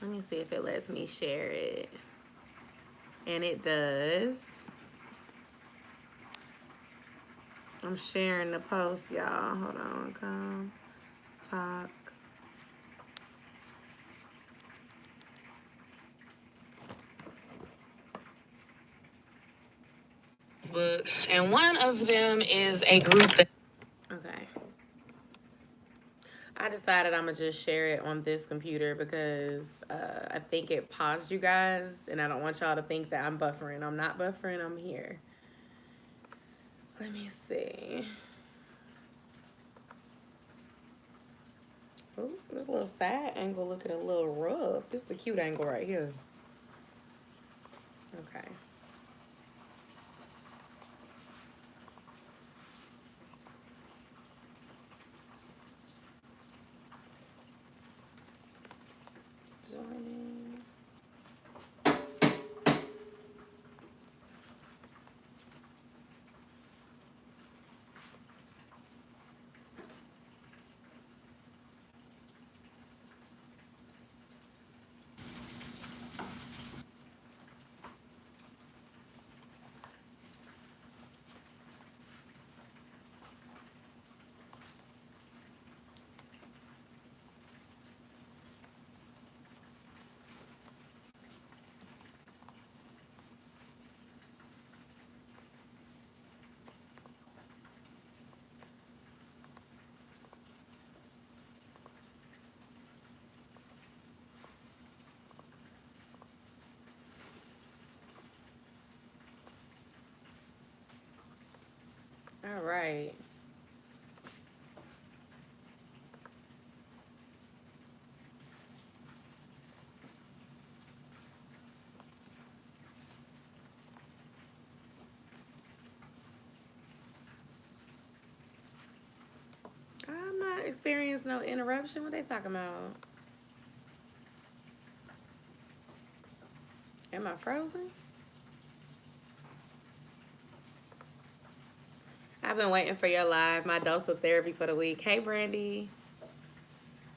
Let me see if it lets me share it. And it does. I'm sharing the post, y'all. Hold on. Come talk. And one of them is a group that... Okay. I decided I'm going to just share it on this computer because I think it paused you guys, and I don't want y'all to think that I'm buffering. I'm not buffering. I'm here. Let me see. Ooh, this little side angle looking a little rough. This is the cute angle right here. Okay. Joining. All right. I'm not experiencing no interruption. What they talking about? Am I frozen? I've been waiting for your live, my dose of therapy for the week. Hey, Brandy.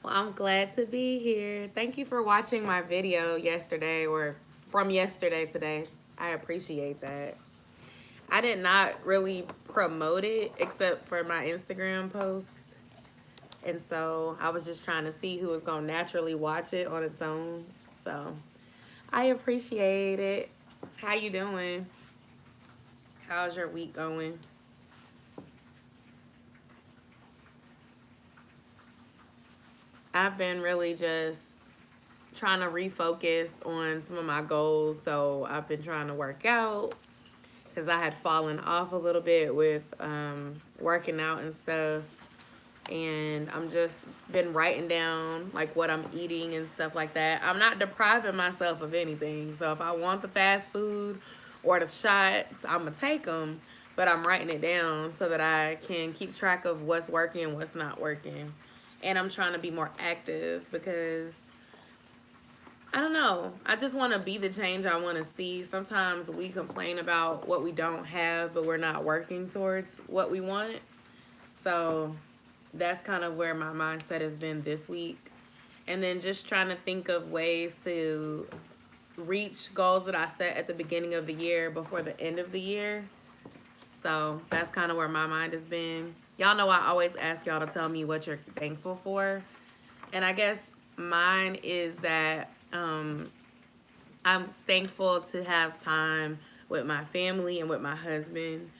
Well, I'm glad to be here. Thank you for watching my video yesterday, or from yesterday today. I appreciate that. I did not really promote it except for my Instagram post. And so I was just trying to see who was going to naturally watch it on its own. So I appreciate it. How you doing? How's your week going? I've been really just trying to refocus on some of my goals. So I've been trying to work out because I had fallen off a little bit with working out and stuff. And I'm just been writing down like what I'm eating and stuff like that. I'm not depriving myself of anything. So if I want the fast food or the shots, I'm gonna take them, but I'm writing it down so that I can keep track of what's working and what's not working. And I'm trying to be more active because I don't know. I just want to be the change I want to see. Sometimes we complain about what we don't have, but we're not working towards what we want. So that's kind of where my mindset has been this week. And then just trying to think of ways to reach goals that I set at the beginning of the year before the end of the year. So that's kind of where my mind has been. Y'all know I always ask y'all to tell me what you're thankful for. And I guess mine is that I'm thankful to have time with my family and with my husband.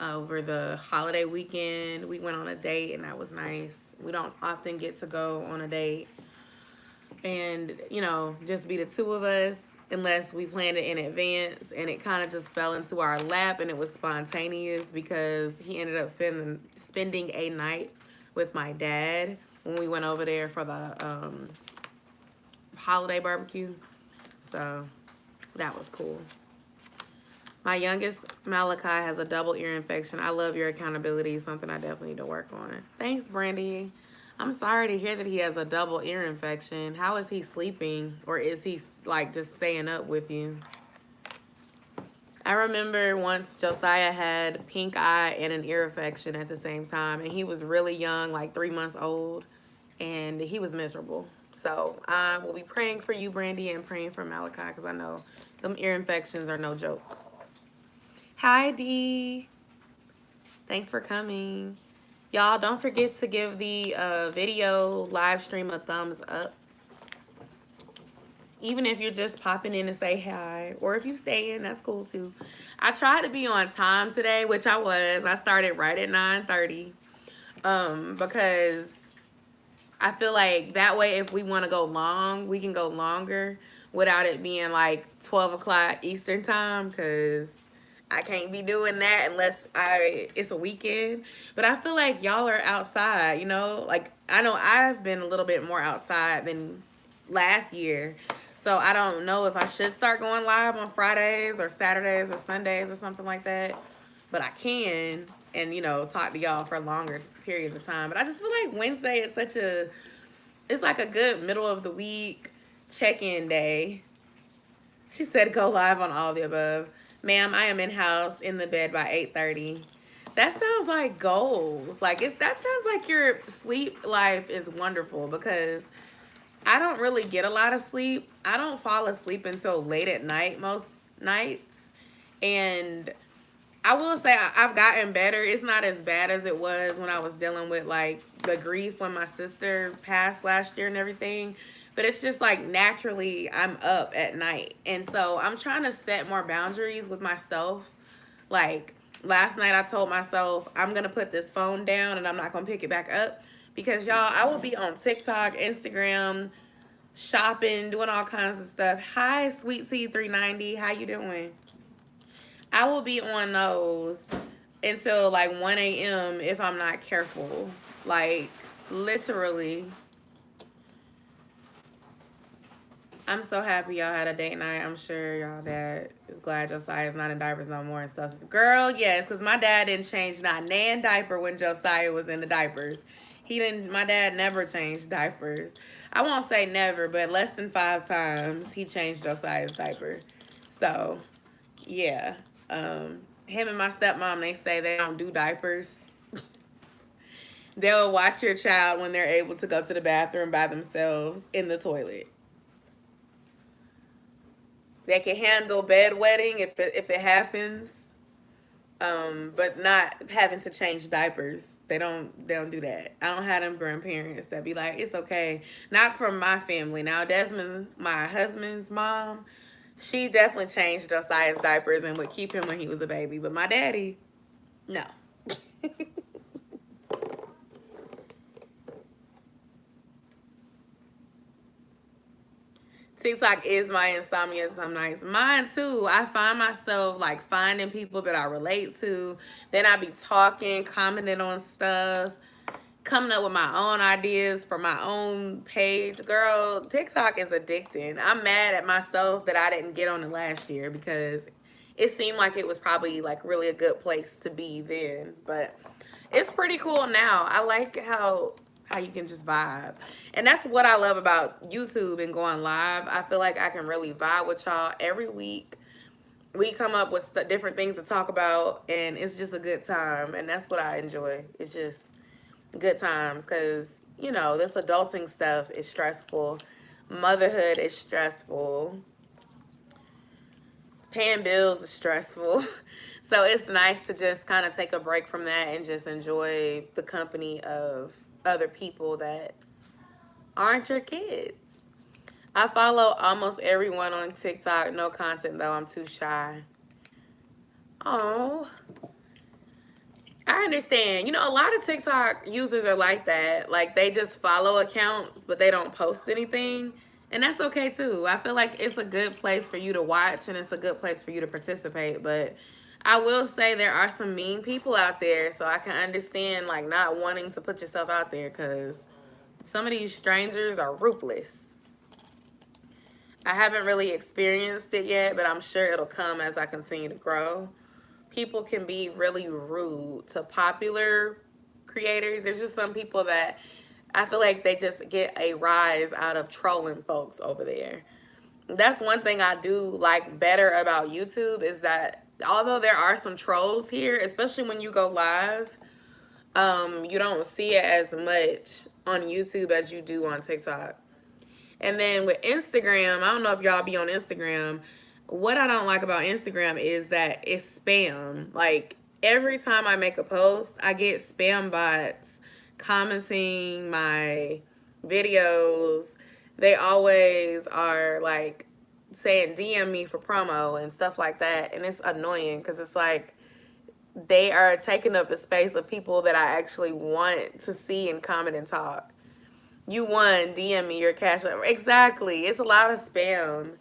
Over the holiday weekend, we went on a date and that was nice. We don't often get to go on a date and, you know, just be the two of us unless we planned it in advance. And it kind of just fell into our lap and it was spontaneous because he ended up spending a night with my dad when we went over there for the holiday barbecue. So that was cool. My youngest, Malachi, has a double ear infection. I love your accountability. Something I definitely need to work on. Thanks, Brandy. I'm sorry to hear that he has a double ear infection. How is he sleeping? Or is he, like, just staying up with you? I remember once Josiah had pink eye and an ear infection at the same time. And he was really young, like 3 months old. And he was miserable. So I will be praying for you, Brandy, and praying for Malachi, because I know them ear infections are no joke. Hi, Dee. Thanks for coming. Y'all, don't forget to give the video live stream a thumbs up. Even if you're just popping in to say hi, or if you stay in, that's cool too. I tried to be on time today, which I was. I started right at 9:30, because I feel like that way if we want to go long, we can go longer without it being like 12 o'clock Eastern time, because I can't be doing that unless it's a weekend. But I feel like y'all are outside, you know? Like, I know I've been a little bit more outside than last year. So I don't know if I should start going live on Fridays or Saturdays or Sundays or something like that. But I can, and, you know, talk to y'all for longer periods of time. But I just feel like Wednesday is it's like a good middle of the week check-in day. She said go live on all the above. Ma'am, I am in-house in the bed by 8:30. That sounds like goals. Like, that sounds like your sleep life is wonderful, because I don't really get a lot of sleep. I don't fall asleep until late at night most nights. And I will say I've gotten better. It's not as bad as it was when I was dealing with like the grief when my sister passed last year and everything. But it's just like naturally I'm up at night. And so I'm trying to set more boundaries with myself. Like last night I told myself I'm going to put this phone down and I'm not going to pick it back up. Because y'all, I will be on TikTok, Instagram, shopping, doing all kinds of stuff. Hi, Sweet C390. How you doing? I will be on those until like 1 a.m. if I'm not careful. Like, literally. I'm so happy y'all had a date night. I'm sure y'all dad is glad Josiah's not in diapers no more and stuff. Girl, yes, because my dad didn't change not nan diaper when Josiah was in the diapers. My dad never changed diapers. I won't say never, but less than 5 times he changed Josiah's diaper. So, yeah. Him and my stepmom, they say they don't do diapers. They'll watch your child when they're able to go to the bathroom by themselves in the toilet. They can handle bedwetting if it happens, but not having to change diapers. They don't do that. I don't have them grandparents that be like, it's okay. Not from my family. Now Desmond, my husband's mom, she definitely changed Josiah's diapers and would keep him when he was a baby. But my daddy, no. TikTok is my insomnia some nights. Mine too. I find myself like finding people that I relate to. Then I be talking, commenting on stuff, coming up with my own ideas for my own page. Girl, TikTok is addicting. I'm mad at myself that I didn't get on it last year, because it seemed like it was probably like really a good place to be then. But it's pretty cool now. I like how you can just vibe. And that's what I love about YouTube and going live. I feel like I can really vibe with y'all every week. We come up with different things to talk about, and it's just a good time. And that's what I enjoy. It's just good times, because, you know, this adulting stuff is stressful. Motherhood is stressful. Paying bills is stressful. So it's nice to just kind of take a break from that and just enjoy the company of other people that aren't your kids. I follow almost everyone on TikTok. No content though. I'm too shy. Oh, I understand. You know, a lot of TikTok users are like that. Like, they just follow accounts, but they don't post anything. And that's okay too. I feel like it's a good place for you to watch, and it's a good place for you to participate. But I will say there are some mean people out there, so I can understand like not wanting to put yourself out there, because some of these strangers are ruthless. I haven't really experienced it yet, but I'm sure it'll come as I continue to grow. People can be really rude to popular creators. There's just some people that I feel like they just get a rise out of trolling folks over there. That's one thing I do like better about YouTube, is that although there are some trolls here, especially when you go live, you don't see it as much on YouTube as you do on TikTok. And then with Instagram, I don't know if y'all be on Instagram. What I don't like about Instagram is that it's spam. Like every time I make a post, I get spam bots commenting my videos. They always are like saying DM me for promo and stuff like that. And it's annoying because it's like they are taking up the space of people that I actually want to see and comment and talk. You won, DM me your cash app. Exactly. It's a lot of spam.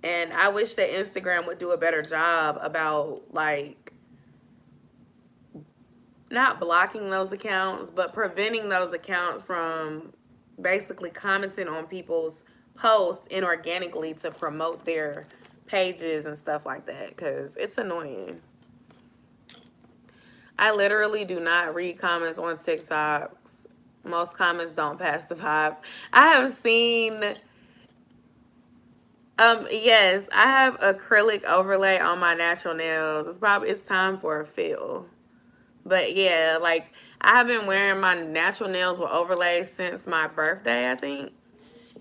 And I wish that Instagram would do a better job about like not blocking those accounts, but preventing those accounts from basically commenting on people's posts inorganically to promote their pages and stuff like that, because it's annoying. I literally do not read comments on TikToks. Most comments don't pass the vibes. I have seen, yes, I have acrylic overlay on my natural nails. It's time for a fill. But yeah, like I have been wearing my natural nails with overlays since my birthday, I think.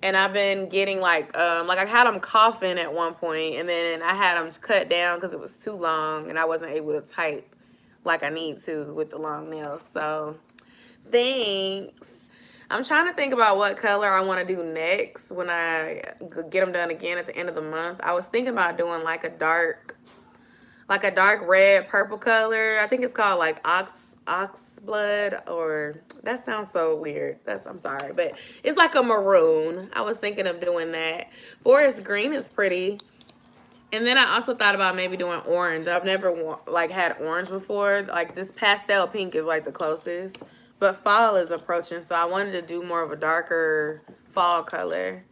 And I've been getting like I had them coughing at one point, and then I had them cut down because it was too long and I wasn't able to type like I need to with the long nails. So thanks. I'm trying to think about what color I want to do next when I get them done again at the end of the month. I was thinking about doing like a dark red purple color. I think it's called like ox blood, or that sounds so weird. I'm sorry, but it's like a maroon. I was thinking of doing that. Forest green is pretty. And then I also thought about maybe doing orange. I've never like had orange before. Like this pastel pink is like the closest. But fall is approaching, so I wanted to do more of a darker fall color.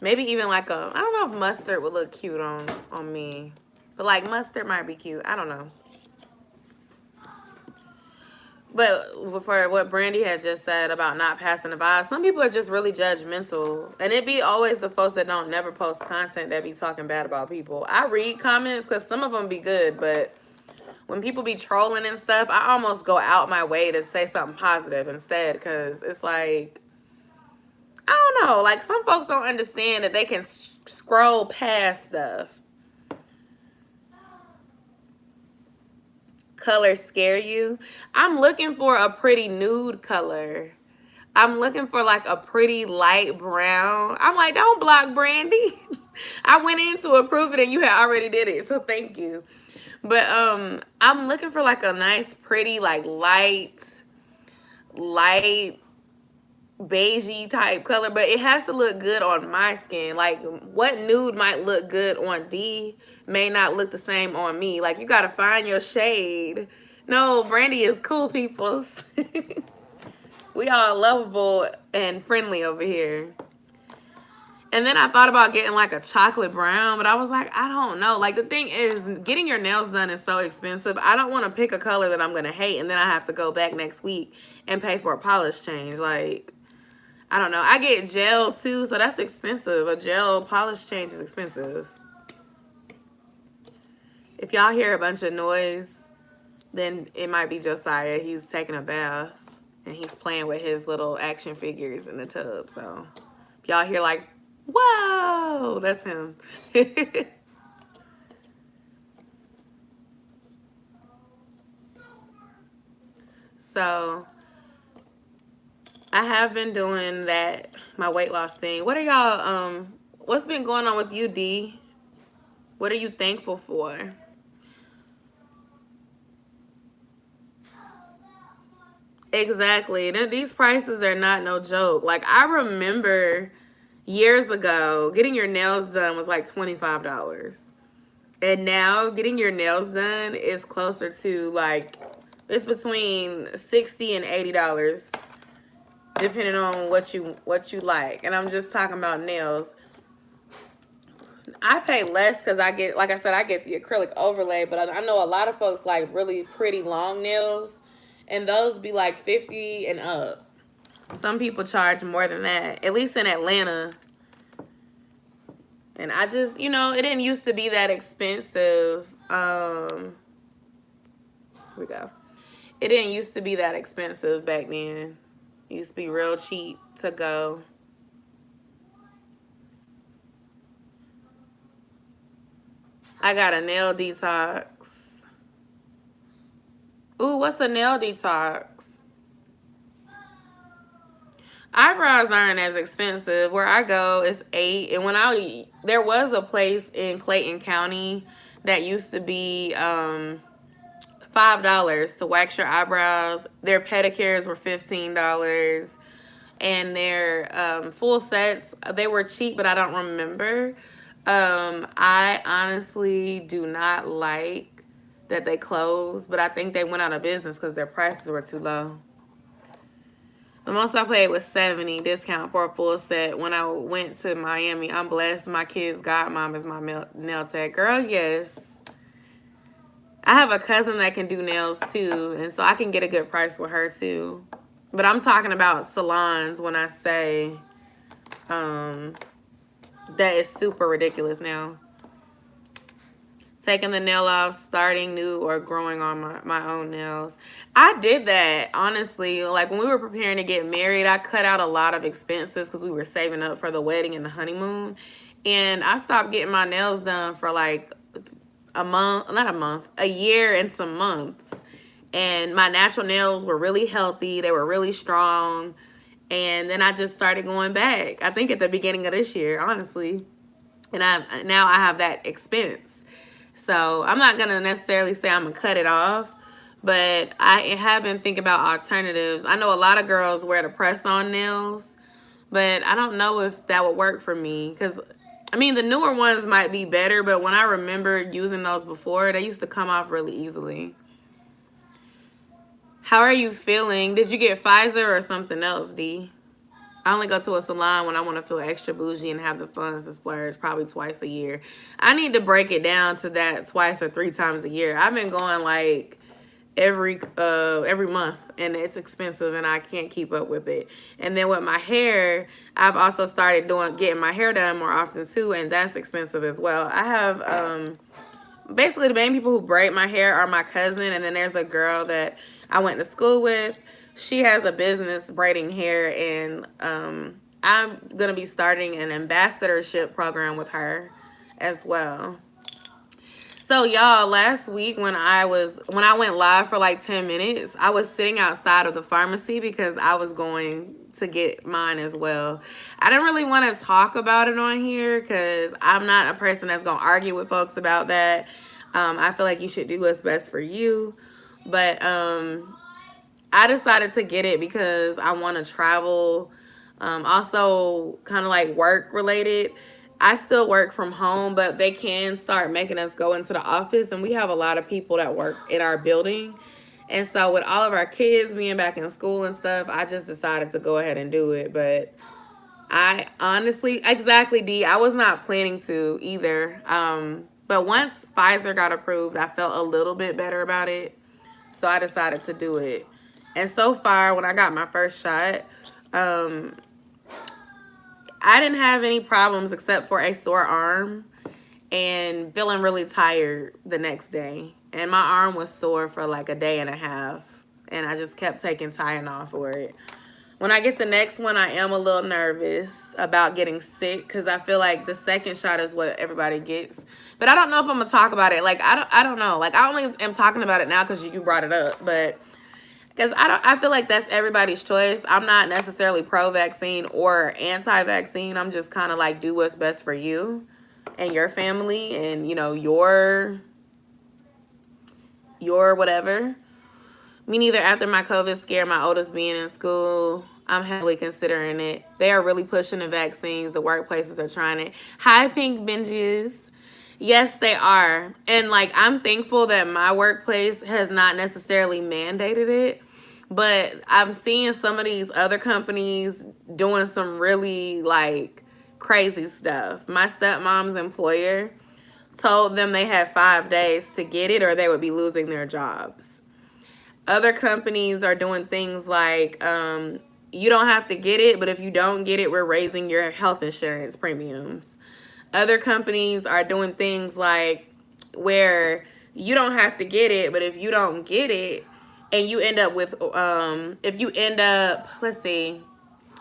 Maybe even like I don't know if mustard would look cute on me. But like mustard might be cute. I don't know. But for what Brandy had just said about not passing the vibe, some people are just really judgmental. And it be always the folks that don't never post content that be talking bad about people. I read comments because some of them be good, but when people be trolling and stuff, I almost go out my way to say something positive instead, because it's like, I don't know, like some folks don't understand that they can scroll past stuff. Colors scare you? I'm looking for a pretty nude color. I'm looking for like a pretty light brown. I'm like, don't block Brandy. I went in to approve it and you had already did it, so thank you. But I'm looking for like a nice, pretty, like light beigey type color, but it has to look good on my skin. Like what nude might look good on D may not look the same on me. Like you gotta find your shade. No, Brandy is cool, peoples. We all lovable and friendly over here. And then I thought about getting like a chocolate brown, but I was like, I don't know. Like the thing is, getting your nails done is so expensive. I don't want to pick a color that I'm gonna hate and then I have to go back next week and pay for a polish change. Like, I don't know. I get gel too, so that's expensive. A gel polish change is expensive. If y'all hear a bunch of noise, then it might be Josiah. He's taking a bath and he's playing with his little action figures in the tub. So if y'all hear like, whoa, that's him. So I have been doing that, my weight loss thing. What are y'all, what's been going on with you, D? What are you thankful for? Exactly. These prices are not no joke. Like I remember years ago, getting your nails done was like $25. And now getting your nails done is closer to like, it's between $60 and $80, depending on what you like. And I'm just talking about nails. I pay less because I get, like I said, I get the acrylic overlay, but I know a lot of folks like really pretty long nails, and those be like 50 and up. Some people charge more than that, at least in Atlanta. And I just, you know, it didn't used to be that expensive. Here we go. It didn't used to be that expensive back then. It used to be real cheap to go. I got a nail detox. Ooh, what's a nail detox? Eyebrows aren't as expensive. Where I go, it's $8. And there was a place in Clayton County that used to be $5 to wax your eyebrows. Their pedicures were $15. And their full sets, they were cheap, but I don't remember. I honestly do not like that they closed, but I think they went out of business because their prices were too low. The most I paid was $70 discount for a full set when I went to Miami. I'm blessed. My kid's godmom is my nail tech. Girl, yes. I have a cousin that can do nails too, and so I can get a good price with her too. But I'm talking about salons when I say that is super ridiculous now. Taking the nail off, starting new, or growing on my own nails. I did that, honestly. Like, when we were preparing to get married, I cut out a lot of expenses because we were saving up for the wedding and the honeymoon. And I stopped getting my nails done for like a year and some months. And my natural nails were really healthy. They were really strong. And then I just started going back, I think at the beginning of this year, honestly. And now I have that expense. So I'm not going to necessarily say I'm going to cut it off, but I have been thinking about alternatives. I know a lot of girls wear the press-on nails, but I don't know if that would work for me because, I mean, the newer ones might be better, but when I remember using those before, they used to come off really easily. How are you feeling? Did you get Pfizer or something else, D? I only go to a salon when I want to feel extra bougie and have the funds to splurge, probably twice a year. I need to break it down to that twice or 3 times a year. I've been going like every month, and it's expensive, and I can't keep up with it. And then with my hair, I've also started getting my hair done more often too, and that's expensive as well. I have basically the main people who braid my hair are my cousin, and then there's a girl that I went to school with. She has a business braiding hair, and I'm going to be starting an ambassadorship program with her as well. So, y'all, last week when I went live for like 10 minutes, I was sitting outside of the pharmacy because I was going to get mine as well. I didn't really want to talk about it on here because I'm not a person that's going to argue with folks about that. I feel like you should do what's best for you. But I decided to get it because I want to travel. Also, kind of like work related. I still work from home, but they can start making us go into the office. And we have a lot of people that work in our building. And so with all of our kids being back in school and stuff, I just decided to go ahead and do it. But I honestly, exactly, D, I was not planning to either. But once Pfizer got approved, I felt a little bit better about it. So I decided to do it. And so far, when I got my first shot, I didn't have any problems except for a sore arm and feeling really tired the next day. And my arm was sore for like a day and a half. And I just kept taking Tylenol for it. When I get the next one, I am a little nervous about getting sick because I feel like the second shot is what everybody gets. But I don't know if I'm going to talk about it. Like, I don't know. Like, I only am talking about it now because you brought it up. But because I feel like that's everybody's choice. I'm not necessarily pro-vaccine or anti-vaccine. I'm just kind of like, do what's best for you and your family and, you know, your whatever. Me neither. After my COVID scare, my oldest being in school, I'm heavily considering it. They are really pushing the vaccines. The workplaces are trying it. Hi, Pink Binges. Yes, they are. And, like, I'm thankful that my workplace has not necessarily mandated it. But I'm seeing some of these other companies doing some really, like, crazy stuff. My stepmom's employer told them they had 5 days to get it or they would be losing their jobs. Other companies are doing things like, you don't have to get it, but if you don't get it, we're raising your health insurance premiums. Other companies are doing things like where you don't have to get it, but if you don't get it and you end up with, let's see,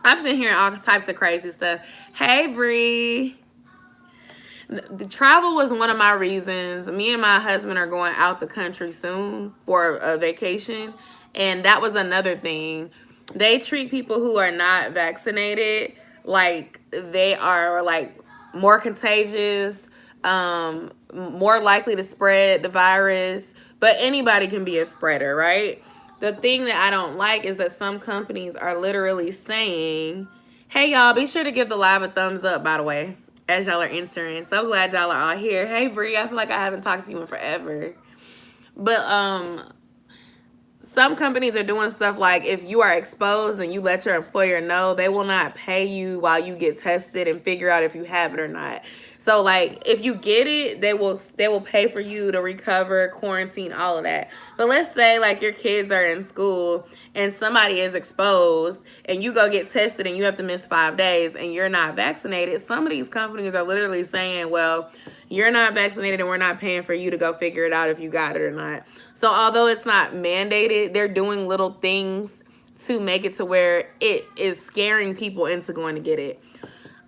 I've been hearing all types of crazy stuff. Hey, Bree. The travel was one of my reasons. Me and my husband are going out the country soon for a vacation, and that was another thing. They treat people who are not vaccinated like they are like more contagious, more likely to spread the virus, but anybody can be a spreader, right? The thing that I don't like is that some companies are literally saying, hey y'all, be sure to give the live a thumbs up, by the way, as y'all are entering. So glad y'all are all here. Hey Bree, I feel like I haven't talked to you in forever. But some companies are doing stuff like if you are exposed and you let your employer know, they will not pay you while you get tested and figure out if you have it or not. So like if you get it, they will pay for you to recover, quarantine, all of that. But let's say like your kids are in school and somebody is exposed and you go get tested and you have to miss 5 days and you're not vaccinated. Some of these companies are literally saying, well, you're not vaccinated and we're not paying for you to go figure it out if you got it or not. So although it's not mandated, they're doing little things to make it to where it is scaring people into going to get it.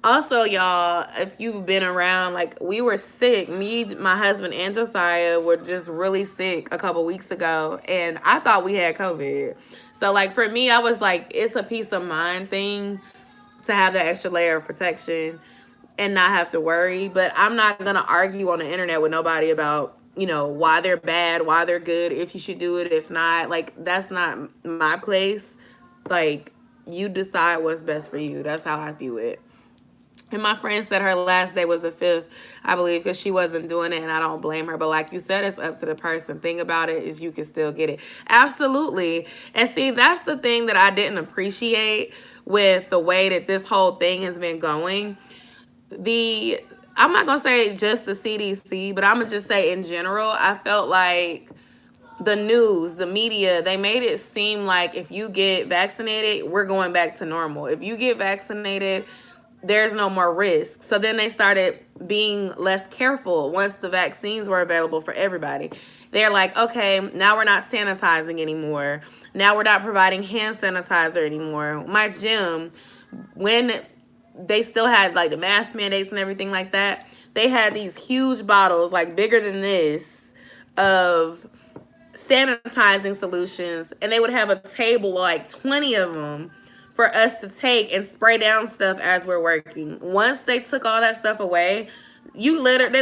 Also, y'all, if you've been around, like we were sick. Me, my husband, and Josiah were just really sick a couple weeks ago, and I thought we had COVID. So like for me, I was like, it's a peace of mind thing to have that extra layer of protection and not have to worry. But I'm not going to argue on the internet with nobody about, you know, why they're bad, why they're good, if you should do it, if not. Like, that's not my place. Like, you decide what's best for you. That's how I view it. And my friend said her last day was the 5th, I believe, because she wasn't doing it, and I don't blame her. But like you said, it's up to the person. Thing about it is you can still get it. Absolutely. And see, that's the thing that I didn't appreciate with the way that this whole thing has been going. I'm not going to say just the CDC, but I'm going to just say in general, I felt like the news, the media, they made it seem like if you get vaccinated, we're going back to normal. If you get vaccinated, there's no more risk. So then they started being less careful once the vaccines were available for everybody. They're like, okay, now we're not sanitizing anymore. Now we're not providing hand sanitizer anymore. My gym, when they still had like the mask mandates and everything like that, they had these huge bottles, like bigger than this, of sanitizing solutions, and they would have a table, like 20 of them, for us to take and spray down stuff as we're working. Once they took all that stuff away, they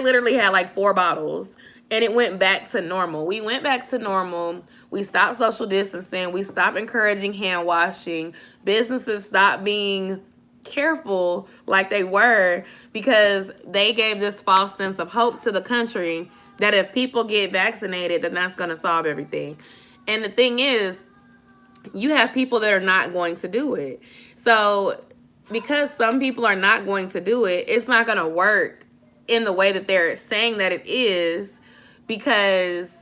literally had like 4 bottles, and it went back to normal. We went back to normal. We stopped social distancing. We stopped encouraging hand washing. Businesses stopped being careful like they were because they gave this false sense of hope to the country that if people get vaccinated, then that's going to solve everything. And the thing is, you have people that are not going to do it. So because some people are not going to do it, it's not going to work in the way that they're saying that it is, because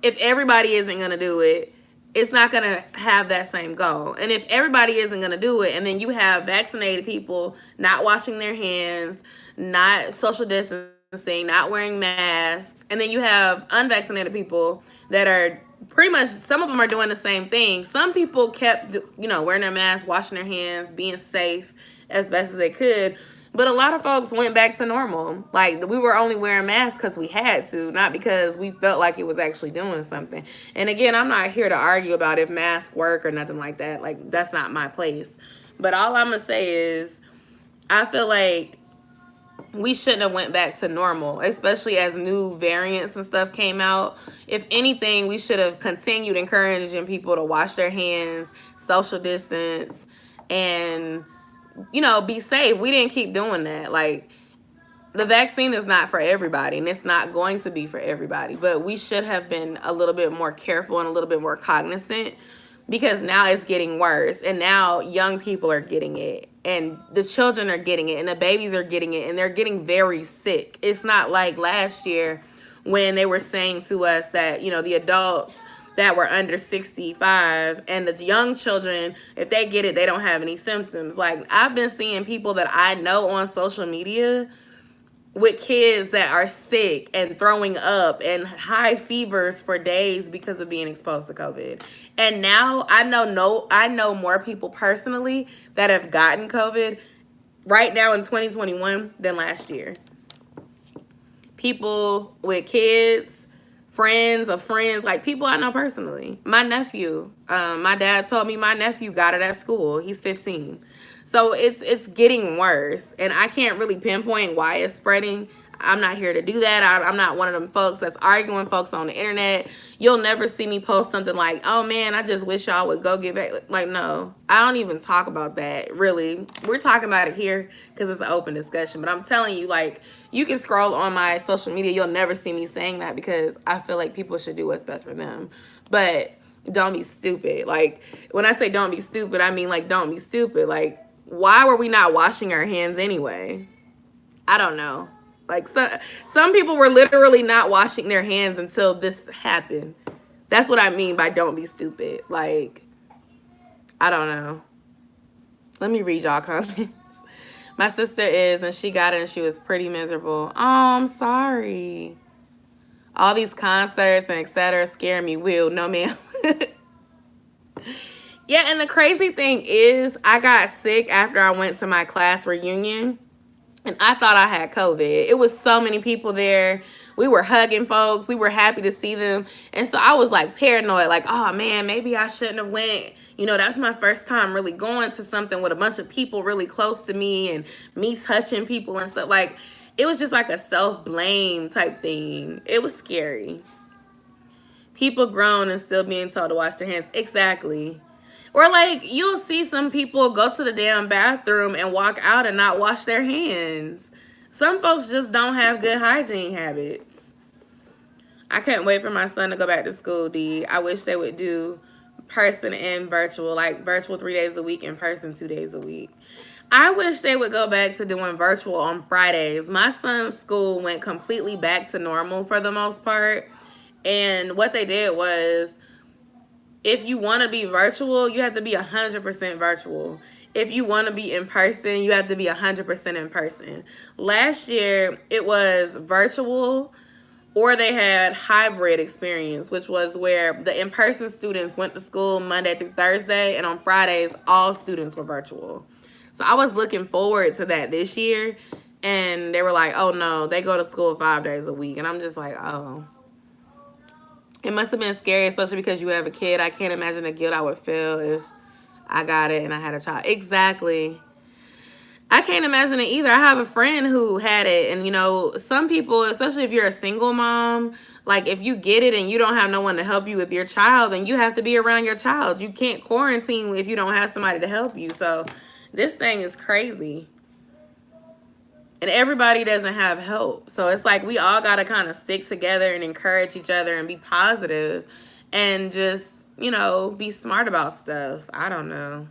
if everybody isn't going to do it, it's not going to have that same goal. And if everybody isn't going to do it, and then you have vaccinated people not washing their hands, not social distancing, not wearing masks, and then you have unvaccinated people that are pretty much, some of them are doing the same thing. Some people kept, wearing their masks, washing their hands, being safe as best as they could. But a lot of folks went back to normal. Like, we were only wearing masks because we had to, not because we felt like it was actually doing something. And again, I'm not here to argue about if masks work or nothing like that. Like, that's not my place. But all I'm going to say is, I feel like we shouldn't have went back to normal, especially as new variants and stuff came out. If anything, we should have continued encouraging people to wash their hands, social distance, and be safe. We didn't keep doing that. Like, the vaccine is not for everybody, and it's not going to be for everybody. But we should have been a little bit more careful and a little bit more cognizant, because now it's getting worse. And now young people are getting it, and the children are getting it, and the babies are getting it, and they're getting very sick. It's not like last year when they were saying to us that, the adults that were under 65 and the young children, if they get it, they don't have any symptoms. Like, I've been seeing people that I know on social media with kids that are sick and throwing up and high fevers for days because of being exposed to COVID. And now I know more people personally that have gotten COVID right now in 2021 than last year. people with kids, friends of friends, like people I know personally. My nephew, my dad told me my nephew got it at school. He's 15. So it's getting worse, and I can't really pinpoint why it's spreading. I'm not here to do that. I'm not one of them folks that's arguing folks on the internet. You'll never see me post something like, oh man, I just wish y'all would go get back. Like, no, I don't even talk about that, really. We're talking about it here because it's an open discussion. But I'm telling you, like, you can scroll on my social media. You'll never see me saying that because I feel like people should do what's best for them. But don't be stupid. Like, when I say don't be stupid, I mean, like, don't be stupid. Like, why were we not washing our hands anyway? I don't know. Like, some people were literally not washing their hands until this happened. That's what I mean by don't be stupid. Like, I don't know. Let me read y'all comments. My sister is, and she got it, and she was pretty miserable. Oh, I'm sorry. All these concerts and etc. scare me. Will, no ma'am. Yeah, and the crazy thing is, I got sick after I went to my class reunion. And I thought I had COVID. It was so many people there. We were hugging folks. We were happy to see them. And so I was like paranoid, like, oh man, maybe I shouldn't have went. You know, that's my first time really going to something with a bunch of people really close to me and me touching people and stuff. Like, it was just like a self-blame type thing. It was scary. People grown and still being told to wash their hands. Exactly. Or like, you'll see some people go to the damn bathroom and walk out and not wash their hands. Some folks just don't have good hygiene habits. I can't wait for my son to go back to school, D. I wish they would do person and virtual, like virtual 3 days a week, in person 2 days a week. I wish they would go back to doing virtual on Fridays. My son's school went completely back to normal for the most part. And what they did was, if you want to be virtual, you have to be 100% virtual. If you want to be in person, you have to be 100% in person. Last year, it was virtual, or they had hybrid experience, which was where the in-person students went to school Monday through Thursday, and on Fridays, all students were virtual. So I was looking forward to that this year, and they were like, oh no, they go to school 5 days a week. And I'm just like, oh. It must have been scary, especially because you have a kid. I can't imagine the guilt I would feel if I got it and I had a child. Exactly. I can't imagine it either. I have a friend who had it, and you know, some people, especially if you're a single mom, like if you get it and you don't have no one to help you with your child, then you have to be around your child. You can't quarantine if you don't have somebody to help you. So this thing is crazy. And everybody doesn't have help. So it's like we all got to kind of stick together and encourage each other and be positive and just, you know, be smart about stuff. I don't know.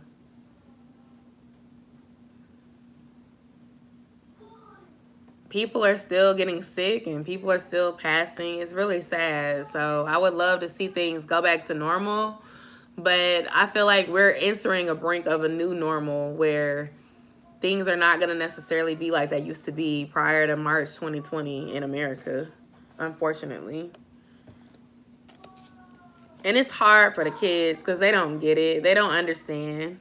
People are still getting sick and people are still passing. It's really sad. So I would love to see things go back to normal. But I feel like we're entering a brink of a new normal where things are not going to necessarily be like they used to be prior to March 2020 in America, unfortunately. And it's hard for the kids because they don't get it. They don't understand.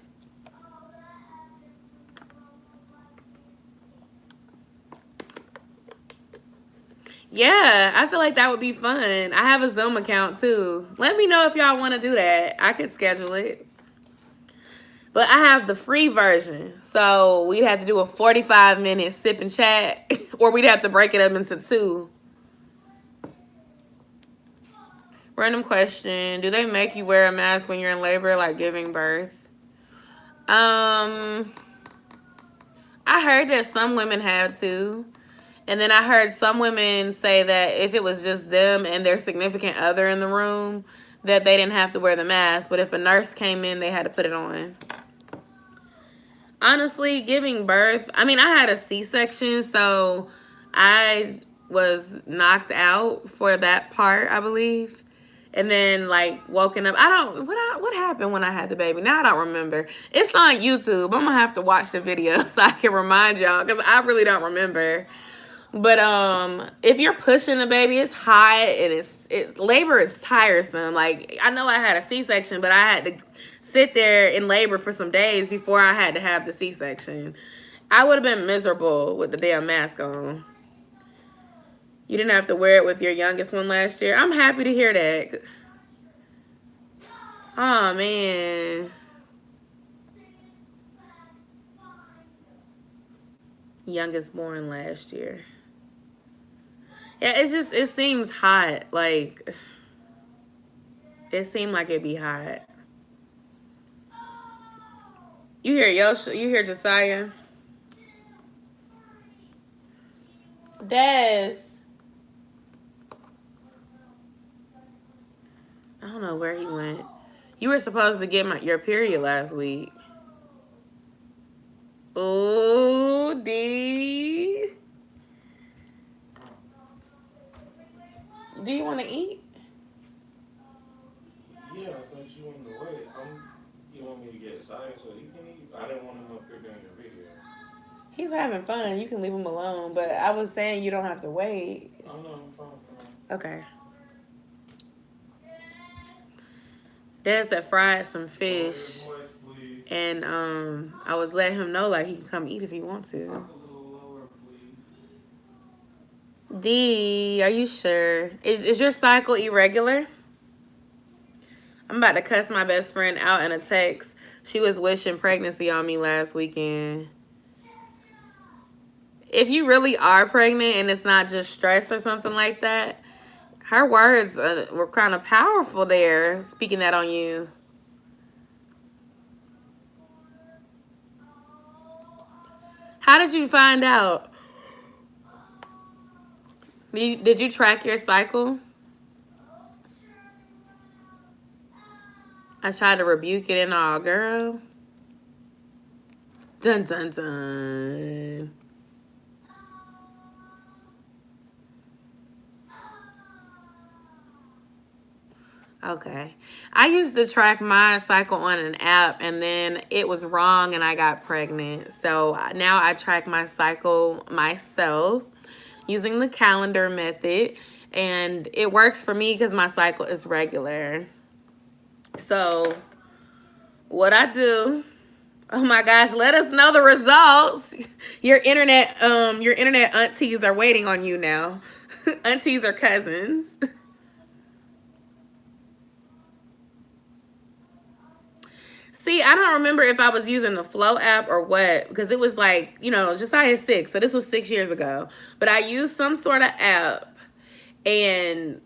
Yeah, I feel like that would be fun. I have a Zoom account too. Let me know if y'all want to do that. I could schedule it. But I have the free version. So we'd have to do a 45-minute sip and chat, or we'd have to break it up into 2. Random question. Do they make you wear a mask when you're in labor, like giving birth? I heard that some women have to. And then I heard some women say that if it was just them and their significant other in the room, that they didn't have to wear the mask. But if a nurse came in, they had to put it on. Honestly, giving birth, I mean, I had a C-section, so I was knocked out for that part, I believe. And then, like, woken up. What happened when I had the baby? Now I don't remember. It's on YouTube. I'm going to have to watch the video so I can remind y'all, because I really don't remember. But if you're pushing the baby, it's hot and labor is tiresome. Like, I know I had a C-section, but I had to sit there in labor for some days before I had to have the C-section. I would have been miserable with the damn mask on. You didn't have to wear it with your youngest one last year. I'm happy to hear that. Oh, man. Youngest born last year. Yeah, it seems hot. Like, it seemed like it'd be hot. You hear Josiah? Des. I don't know where he went. You were supposed to get your period last week. Ooh, D. Do you want to eat? Yeah, I thought you wanted to wait. You want me to get excited so you can eat? I didn't want him up here during your video. He's having fun. You can leave him alone. But I was saying you don't have to wait. Oh, no, I'm fine. Okay. Dad said fried some fish. And I was letting him know like he can come eat if he wants to. D, are you sure? Is your cycle irregular? I'm about to cuss my best friend out in a text. She was wishing pregnancy on me last weekend. If you really are pregnant and it's not just stress or something like that, her words were kind of powerful there, speaking that on you. How did you find out? Did you track your cycle? I tried to rebuke it and all, girl. Dun, dun, dun. Okay. I used to track my cycle on an app, and then it was wrong and I got pregnant. So now I track my cycle myself using the calendar method, and it works for me because my cycle is regular. So what I do, oh my gosh, let us know the results. Your internet aunties are waiting on you now. Aunties or cousins. See, I don't remember if I was using the Flow app or what, because it was like, Josiah 6, so this was 6 years ago. But I used some sort of app, and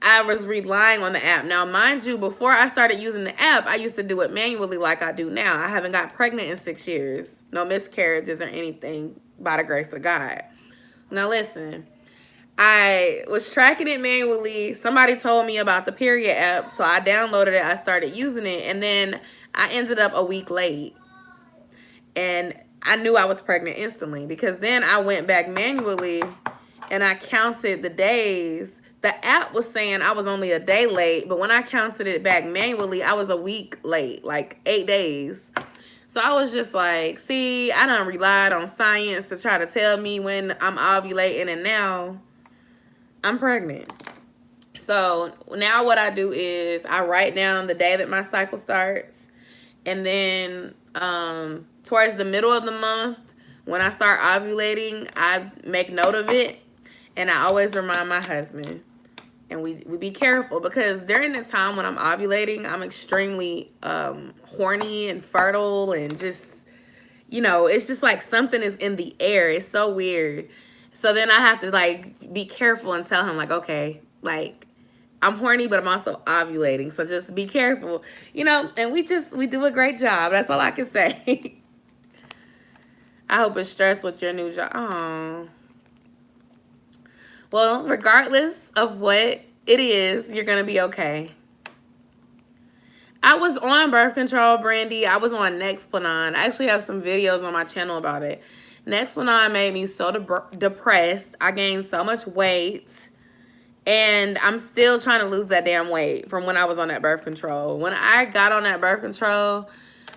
I was relying on the app. Now, mind you, before I started using the app, I used to do it manually like I do now. I haven't got pregnant in 6 years. No miscarriages or anything, by the grace of God. Now, listen. I was tracking it manually. Somebody told me about the period app, so I downloaded it. I started using it, and then I ended up a week late. And I knew I was pregnant instantly because then I went back manually and I counted the days. The app was saying I was only a day late, but when I counted it back manually, I was a week late, like 8 days. So I was just like, see, I done relied on science to try to tell me when I'm ovulating, and now I'm pregnant. So now what I do is I write down the day that my cycle starts. And then towards the middle of the month, when I start ovulating, I make note of it. And I always remind my husband. And we be careful, because during the time when I'm ovulating, I'm extremely horny and fertile, and just, it's just like something is in the air. It's so weird. So then I have to like be careful and tell him like, okay, like I'm horny, but I'm also ovulating. So just be careful, and we do a great job. That's all I can say. I hope it's stressed with your new job. Oh. Well, regardless of what it is, you're going to be okay. I was on birth control, Brandy. I was on Nexplanon. I actually have some videos on my channel about it. Nexplanon made me so depressed. I gained so much weight. And I'm still trying to lose that damn weight from when I was on that birth control. When I got on that birth control,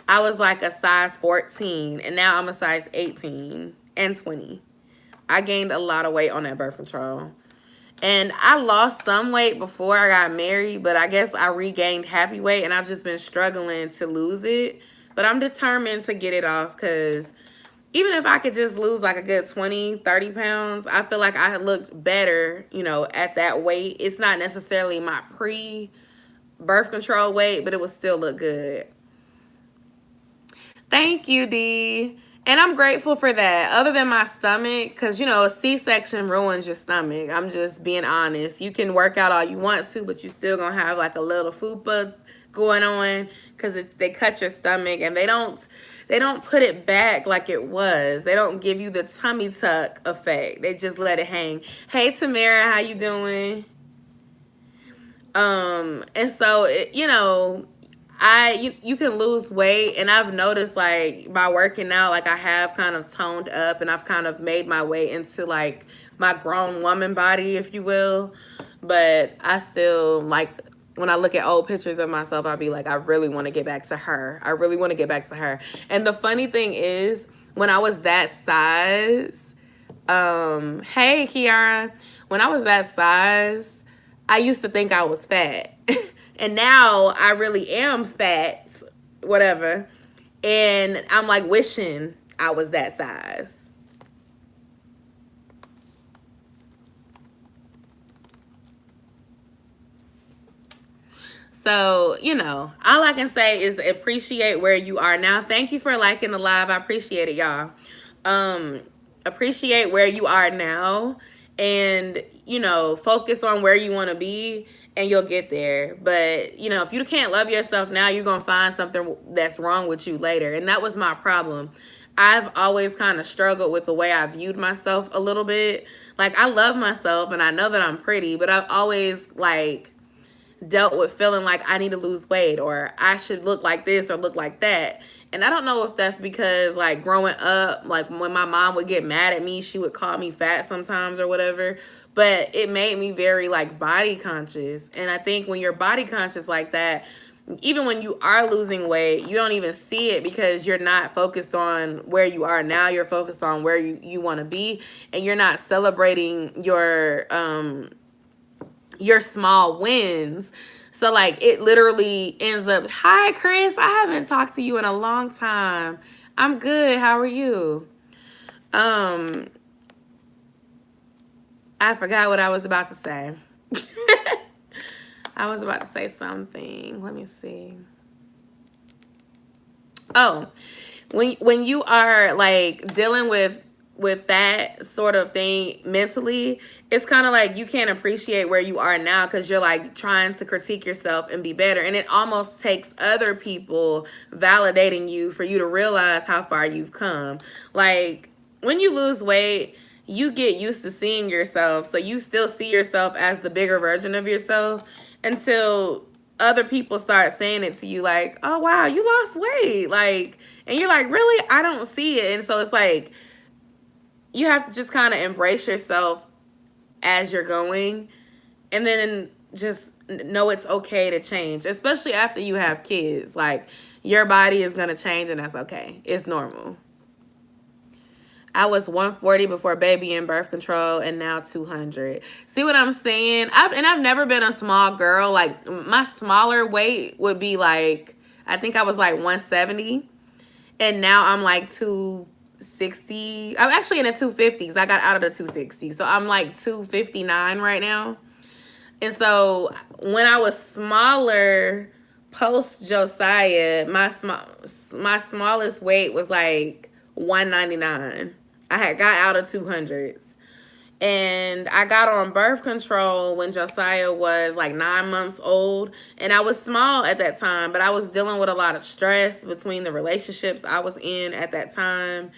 I was like a size 14. And now I'm a size 18 and 20. I gained a lot of weight on that birth control. And I lost some weight before I got married, but I guess I regained happy weight, and I've just been struggling to lose it. But I'm determined to get it off, because even if I could just lose like a good 20, 30 pounds, I feel like I looked better, you know, at that weight. It's not necessarily my pre-birth control weight, but it would still look good. Thank you, D. And I'm grateful for that. Other than my stomach, because, you know, a C-section ruins your stomach. I'm just being honest. You can work out all you want to, but you still going to have like a little fupa going on because they cut your stomach, and they don't put it back like it was. They don't give you the tummy tuck effect. They just let it hang. Hey, Tamara, how you doing? And so, you know, you can lose weight, and I've noticed like by working out, like I have kind of toned up, and I've kind of made my way into like my grown woman body, if you will. But I still like, when I look at old pictures of myself, I'll be like, I really want to get back to her. I really want to get back to her. And the funny thing is, when I was that size, hey Kiara, when I was that size, I used to think I was fat. And now I really am fat, whatever. And I'm like wishing I was that size. So, you know, all I can say is appreciate where you are now. Thank you for liking the live. I appreciate it, y'all. Appreciate where you are now, and, you know, focus on where you want to be, and you'll get there. But, you know, if you can't love yourself now, you're going to find something that's wrong with you later. And that was my problem. I've always kind of struggled with the way I viewed myself a little bit. Like, I love myself and I know that I'm pretty, but I've always like dealt with feeling like I need to lose weight, or I should look like this or look like that. And I don't know if that's because like growing up, like when my mom would get mad at me, she would call me fat sometimes or whatever. But it made me very like body conscious. And I think when you're body conscious like that, even when you are losing weight, you don't even see it because you're not focused on where you are now. You're focused on where you want to be, and you're not celebrating your small wins. So like it literally ends up, hi Chris, I haven't talked to you in a long time. I'm good. How are you? I forgot what I was about to say. I was about to say something. Let me see. Oh, when you are like dealing with that sort of thing mentally, it's kind of like you can't appreciate where you are now because you're like trying to critique yourself and be better. And it almost takes other people validating you for you to realize how far you've come. Like when you lose weight, you get used to seeing yourself. So you still see yourself as the bigger version of yourself until other people start saying it to you like, oh, wow, you lost weight. Like, and you're like, really? I don't see it. And so it's like, you have to just kind of embrace yourself as you're going, and then just know it's okay to change, especially after you have kids. Like, your body is going to change, and that's okay. It's normal. I was 140 before baby and birth control, and now 200. See what I'm saying? I've never been a small girl. Like, my smaller weight would be like, I think I was like 170, and now I'm like 260. I'm actually in the 250s. I got out of the 260. So I'm like 259 right now. And so when I was smaller, post Josiah, my smallest weight was like 199. I had got out of 200s. And I got on birth control when Josiah was like 9 months old. And I was small at that time, but I was dealing with a lot of stress between the relationships I was in at that time.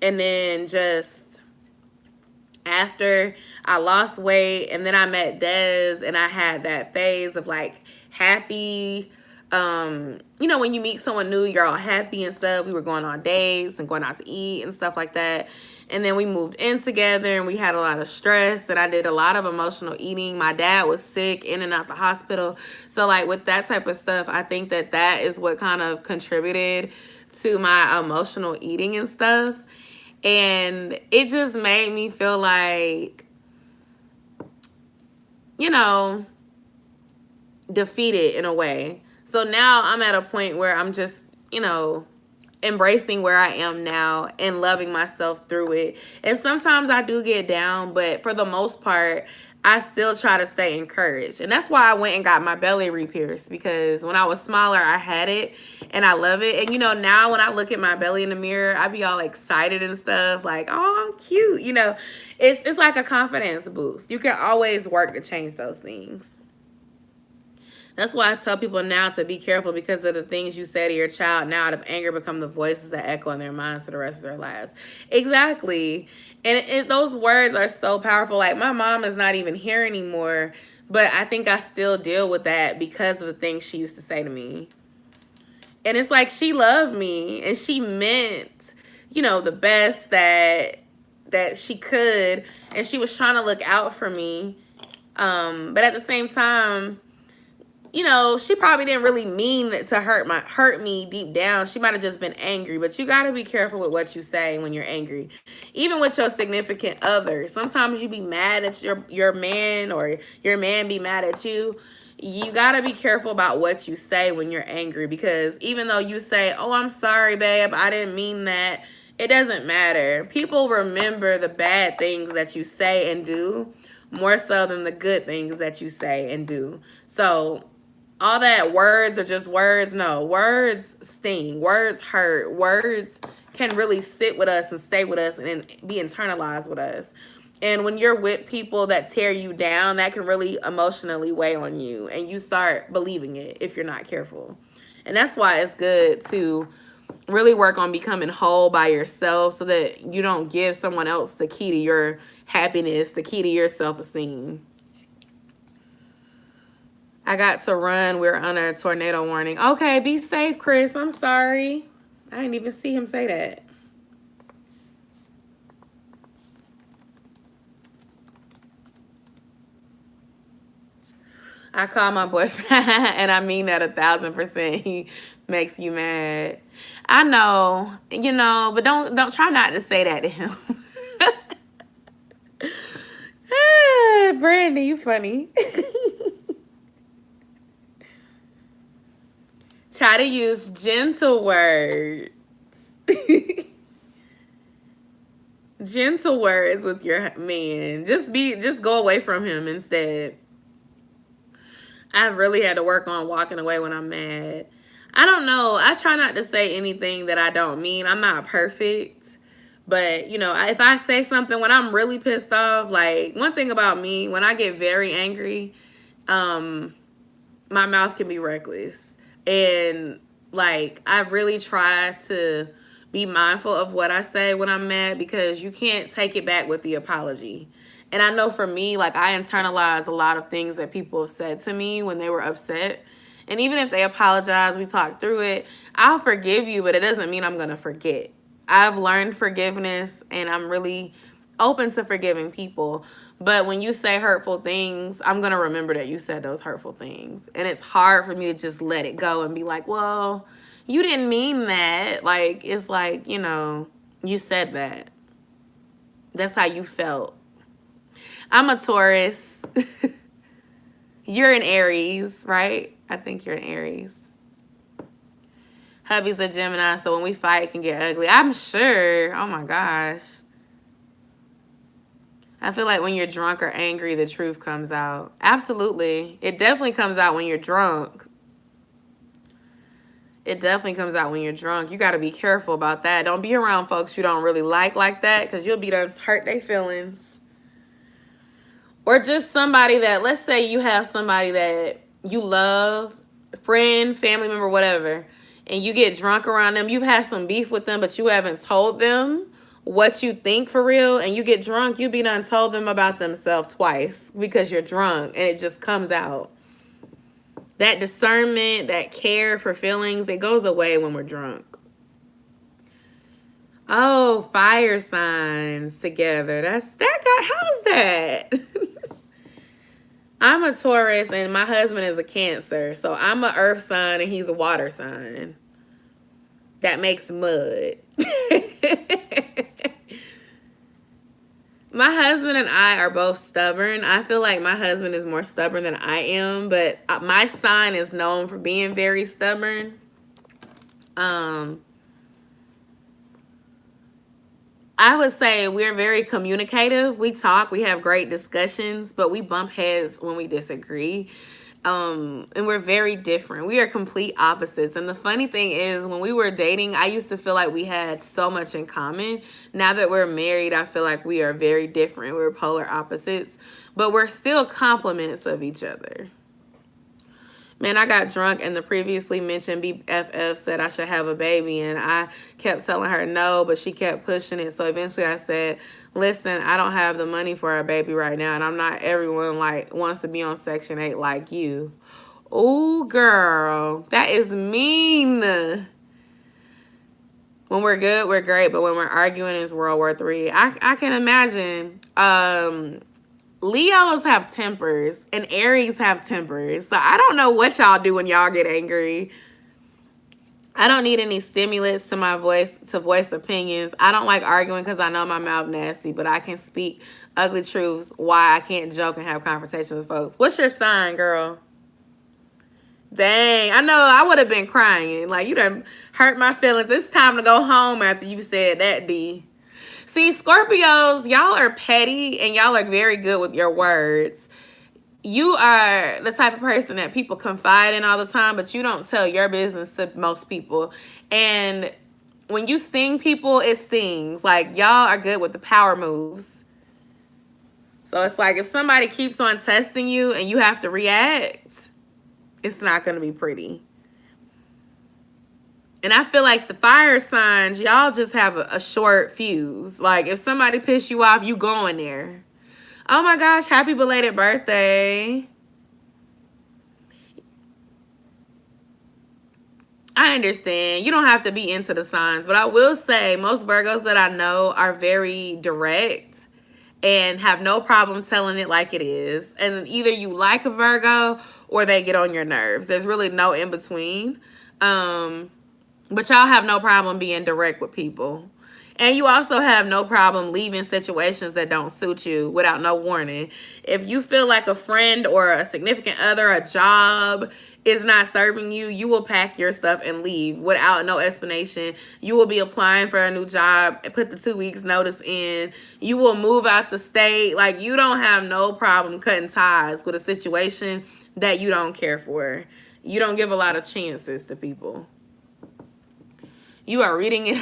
And then just after I lost weight, and then I met Des, and I had that phase of like happy, you know, when you meet someone new, you're all happy and stuff. We were going on dates and going out to eat and stuff like that. And then we moved in together, and we had a lot of stress, and I did a lot of emotional eating. My dad was sick, in and out the hospital. So like with that type of stuff, I think that that is what kind of contributed to my emotional eating and stuff. And it just made me feel like, you know, defeated in a way. So now I'm at a point where I'm just, you know, embracing where I am now and loving myself through it. And sometimes I do get down, but for the most part, I still try to stay encouraged. And that's why I went and got my belly re-pierced, because when I was smaller, I had it and I love it. And, you know, now when I look at my belly in the mirror, I be all excited and stuff like, oh, I'm cute. You know, it's like a confidence boost. You can always work to change those things. That's why I tell people now to be careful, because of the things you say to your child now out of anger become the voices that echo in their minds for the rest of their lives. Exactly. And those words are so powerful. Like, my mom is not even here anymore, but I think I still deal with that because of the things she used to say to me. And it's like, she loved me and she meant, you know, the best that she could, and she was trying to look out for me. But at the same time, you know, she probably didn't really mean to hurt me deep down. She might have just been angry. But you got to be careful with what you say when you're angry. Even with your significant other. Sometimes you be mad at your man, or your man be mad at you. You got to be careful about what you say when you're angry. Because even though you say, oh, I'm sorry, babe, I didn't mean that, it doesn't matter. People remember the bad things that you say and do more so than the good things that you say and do. So all that words are just words. No, words sting. Words hurt. Words can really sit with us and stay with us and be internalized with us. And when you're with people that tear you down, that can really emotionally weigh on you. And you start believing it if you're not careful. And that's why it's good to really work on becoming whole by yourself, so that you don't give someone else the key to your happiness, the key to your self-esteem. I got to run. We're on a tornado warning. Okay, be safe, Chris. I'm sorry. I didn't even see him say that. I call my boyfriend, and I mean that 1000%. He makes you mad. I know, you know, but don't try not to say that to him. Brandy, you funny. Try to use gentle words. Gentle words with your man. Just go away from him instead. I've really had to work on walking away when I'm mad. I don't know. I try not to say anything that I don't mean. I'm not perfect. But, you know, if I say something when I'm really pissed off, like, one thing about me, when I get very angry, my mouth can be reckless. And, like, I really try to be mindful of what I say when I'm mad, because you can't take it back with the apology. And I know for me, like, I internalize a lot of things that people have said to me when they were upset. And even if they apologize, we talk through it, I'll forgive you, but it doesn't mean I'm going to forget. I've learned forgiveness, and I'm really open to forgiving people. But when you say hurtful things, I'm going to remember that you said those hurtful things. And it's hard for me to just let it go and be like, well, you didn't mean that. Like, it's like, you know, you said that. That's how you felt. I'm a Taurus. You're an Aries, right? I think you're an Aries. Hubby's a Gemini, so when we fight, it can get ugly. I'm sure. Oh, my gosh. I feel like when you're drunk or angry, the truth comes out. Absolutely. It definitely comes out when you're drunk. It definitely comes out when you're drunk. You got to be careful about that. Don't be around folks you don't really like that, because you'll be done hurt their feelings. Or just somebody that, let's say you have somebody that you love, friend, family member, whatever, and you get drunk around them. You've had some beef with them, but you haven't told them what you think for real, and you get drunk, you be done told them about themselves twice because you're drunk, and it just comes out. That discernment, that care for feelings, it goes away when we're drunk. Oh, fire signs together. How's that? I'm a Taurus and my husband is a Cancer. So I'm an earth sign and he's a water sign. That makes mud. My husband and I are both stubborn. I feel like my husband is more stubborn than I am, but my sign is known for being very stubborn. I would say we're very communicative. We talk, we have great discussions, but we bump heads when we disagree. And we're very different. We are complete opposites. And the funny thing is, when we were dating, I used to feel like we had so much in common. Now that we're married, I feel like we are very different. We're polar opposites, but we're still complements of each other. Man, I got drunk and the previously mentioned BFF said I should have a baby, and I kept telling her no, but she kept pushing it. So eventually I said, listen, I don't have the money for a baby right now, and I'm not everyone like wants to be on Section 8 like you. Oh, girl, that is mean. When we're good, we're great, but when we're arguing, it's World War III. I can imagine. Leos have tempers and Aries have tempers. So I don't know what y'all do when y'all get angry. I don't need any stimulants to my voice to voice opinions. I don't like arguing because I know my mouth nasty, but I can speak ugly truths why I can't joke and have conversations with folks. What's your sign, girl? Dang, I know I would have been crying. Like, you done hurt my feelings. It's time to go home after you said that, D. See, Scorpios, y'all are petty and y'all are very good with your words. You are the type of person that people confide in all the time, but you don't tell your business to most people. And when you sting people, it stings. Like, y'all are good with the power moves. So it's like if somebody keeps on testing you and you have to react, it's not going to be pretty. And I feel like the fire signs, y'all just have a short fuse. Like, if somebody piss you off, you go in there. Oh my gosh, happy belated birthday. I understand. You don't have to be into the signs, but I will say most Virgos that I know are very direct and have no problem telling it like it is. And either you like a Virgo or they get on your nerves. There's really no in between. But y'all have no problem being direct with people. And you also have no problem leaving situations that don't suit you without no warning. If you feel like a friend or a significant other, a job is not serving you, you will pack your stuff and leave without no explanation. You will be applying for a new job and put the 2 weeks notice in. You will move out the state. Like, you don't have no problem cutting ties with a situation that you don't care for. You don't give a lot of chances to people. You are reading it.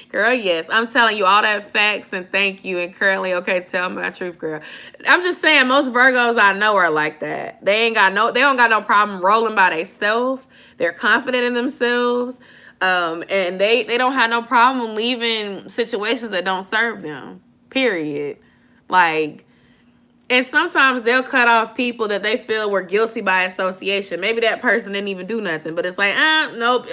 Girl, yes. I'm telling you all that facts and thank you and currently okay, tell me my truth, girl. I'm just saying most Virgos I know are like that. They don't got no problem rolling by themselves. They're confident in themselves. And they don't have no problem leaving situations that don't serve them. Period. Like, and sometimes they'll cut off people that they feel were guilty by association. Maybe that person didn't even do nothing, but it's like, nope.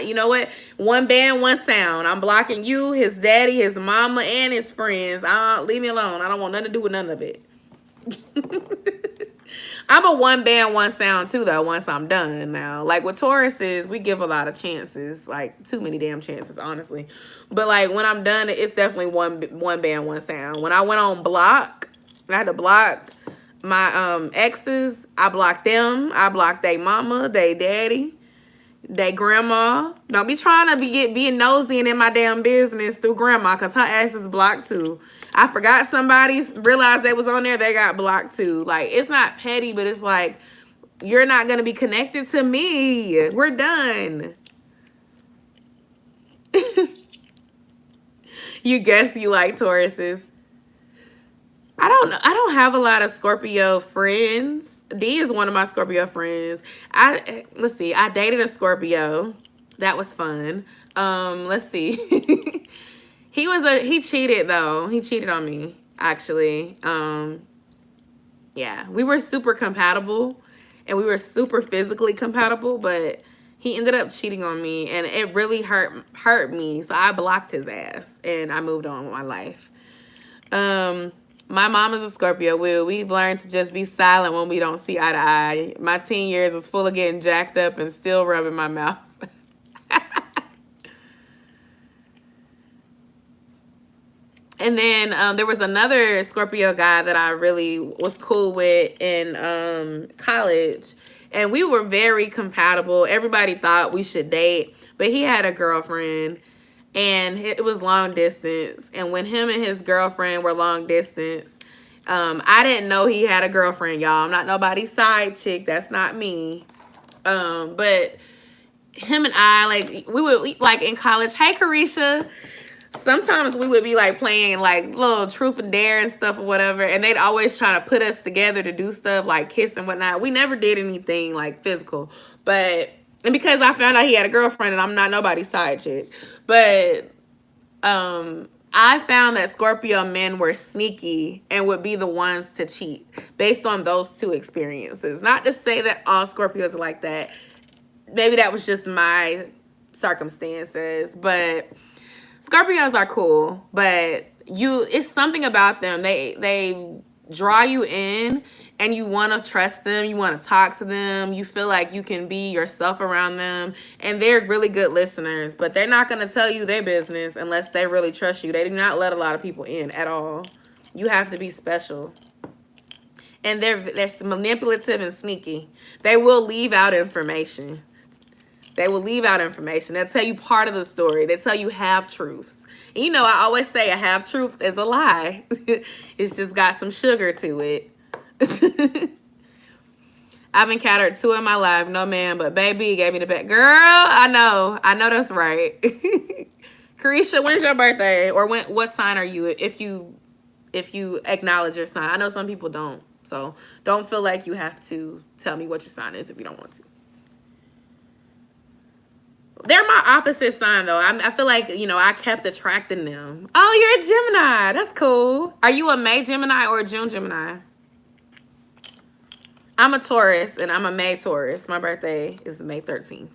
You know what? One band, one sound. I'm blocking you, his daddy, his mama, and his friends. Leave me alone. I don't want nothing to do with none of it. I'm a one band, one sound too, though. Once I'm done now, like with Tauruses, we give a lot of chances, like too many damn chances, honestly. But like when I'm done, it's definitely one band, one sound. When I went on block. I had to block my exes. I blocked them. I blocked their mama, their daddy, their grandma. Don't be trying to being nosy and in my damn business through grandma, because her ass is blocked too. I forgot somebody, realized they was on there, they got blocked too. Like, it's not petty, but it's like, you're not going to be connected to me. We're done. You guess you like Tauruses. I don't have a lot of Scorpio friends. D is one of my Scorpio friends. Let's see. I dated a Scorpio. That was fun. Let's see. He cheated though. He cheated on me, actually. Yeah, we were super compatible and we were super physically compatible, but he ended up cheating on me and it really hurt me. So I blocked his ass and I moved on with my life. My mom is a Scorpio. We've learned to just be silent when we don't see eye to eye. My teen years was full of getting jacked up and still rubbing my mouth. And then there was another Scorpio guy that I really was cool with in college. And we were very compatible. Everybody thought we should date. But he had a girlfriend. and it was long distance. And when him and his girlfriend were long distance, I didn't know he had a girlfriend, y'all. I'm not nobody's side chick. That's not me. But him and I, like, we would, like, in college, hey, Carisha, sometimes we would be, like, playing, like, little truth and dare and stuff or whatever, and they'd always try to put us together to do stuff, like, kiss and whatnot. We never did anything, like, physical, but, and because I found out he had a girlfriend, and I'm not nobody's side chick, but, I found that Scorpio men were sneaky and would be the ones to cheat based on those two experiences. Not to say that all Scorpios are like that. Maybe that was just my circumstances, but Scorpios are cool, but it's something about them. They draw you in and you want to trust them, you want to talk to them, you feel like you can be yourself around them, and they're really good listeners, but they're not going to tell you their business unless they really trust you. They do not let a lot of people in at all. You have to be special. And they're manipulative and sneaky. They will leave out information. They will leave out information. They'll tell you part of the story. They tell you half-truths. And you know, I always say a half-truth is a lie. It's just got some sugar to it. I've encountered 2 in my life. No man, but baby gave me the back. Girl, I know that's right. Carisha, when's your birthday? Or what sign are you if you acknowledge your sign? I know some people don't. So don't feel like you have to tell me what your sign is if you don't want to. They're my opposite sign, though. I feel like, you know, I kept attracting them. Oh, you're a Gemini. That's cool. Are you a May Gemini or a June Gemini? I'm a Taurus, and I'm a May Taurus. My birthday is May 13th.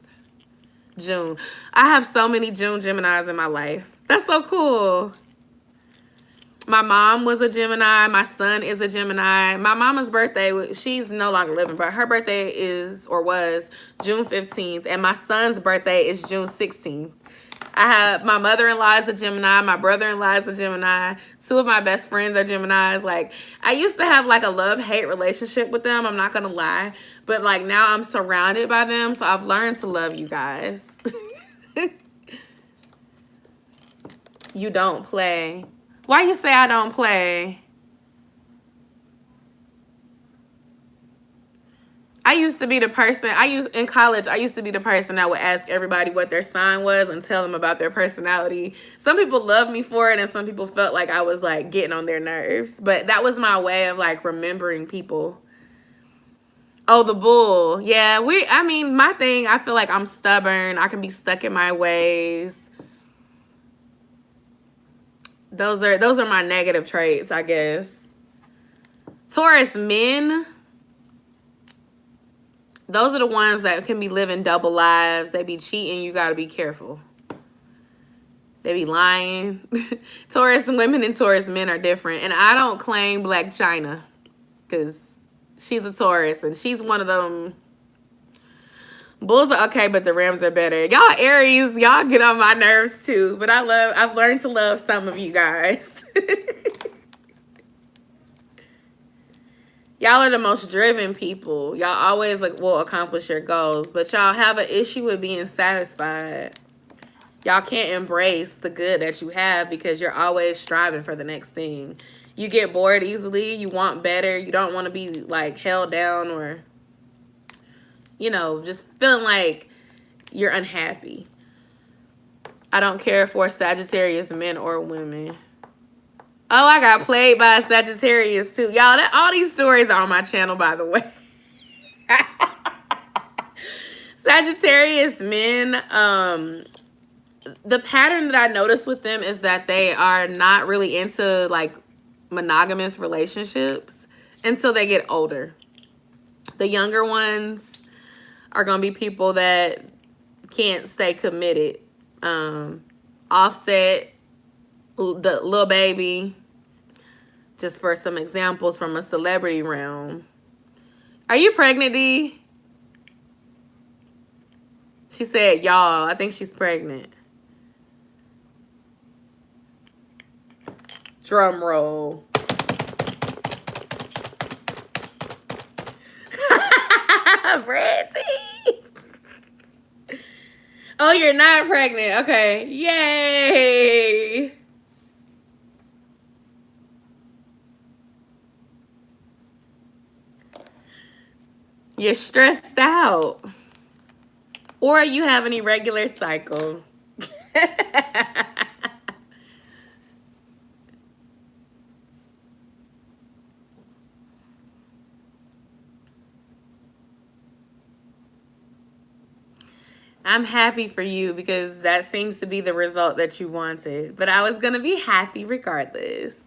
June. I have so many June Geminis in my life. That's so cool. My mom was a Gemini. My son is a Gemini. My mama's birthday, she's no longer living, but her birthday is, or was, June 15th. And my son's birthday is June 16th. I have, my mother-in-law is a Gemini. My brother-in-law is a Gemini. 2 of my best friends are Geminis. Like, I used to have, like, a love-hate relationship with them. I'm not going to lie. But, like, now I'm surrounded by them. So I've learned to love you guys. You don't play. Why you say I don't play? I used to be the person, in college, I used to be the person that would ask everybody what their sign was and tell them about their personality. Some people loved me for it, and some people felt like I was, like, getting on their nerves. But that was my way of, like, remembering people. Oh, the bull. Yeah, I mean, my thing, I feel like I'm stubborn. I can be stuck in my ways. Those are my negative traits, I guess. Taurus men, those are the ones that can be living double lives. They be cheating. You got to be careful. They be lying. Taurus women and Taurus men are different. And I don't claim Black China because she's a Taurus and she's one of them. Bulls are okay, but the Rams are better. Y'all Aries, y'all get on my nerves too. But I've learned to love some of you guys. Y'all are the most driven people. Y'all always will accomplish your goals, but y'all have an issue with being satisfied. Y'all can't embrace the good that you have because you're always striving for the next thing. You get bored easily. You want better. You don't want to be like held down or, you know, just feeling like you're unhappy. I don't care for Sagittarius men or women. Oh, I got played by a Sagittarius too. Y'all, all these stories are on my channel, by the way. Sagittarius men, the pattern that I notice with them is that they are not really into like monogamous relationships until they get older. The younger ones are going to be people that can't stay committed. Offset, the Lil Baby, just for some examples from a celebrity realm. Are you pregnant, D? She said, y'all, I think she's pregnant. Drum roll. Brandy. Oh, you're not pregnant. Okay. Yay. You're stressed out. Or you have an irregular cycle. I'm happy for you because that seems to be the result that you wanted. But I was going to be happy regardless.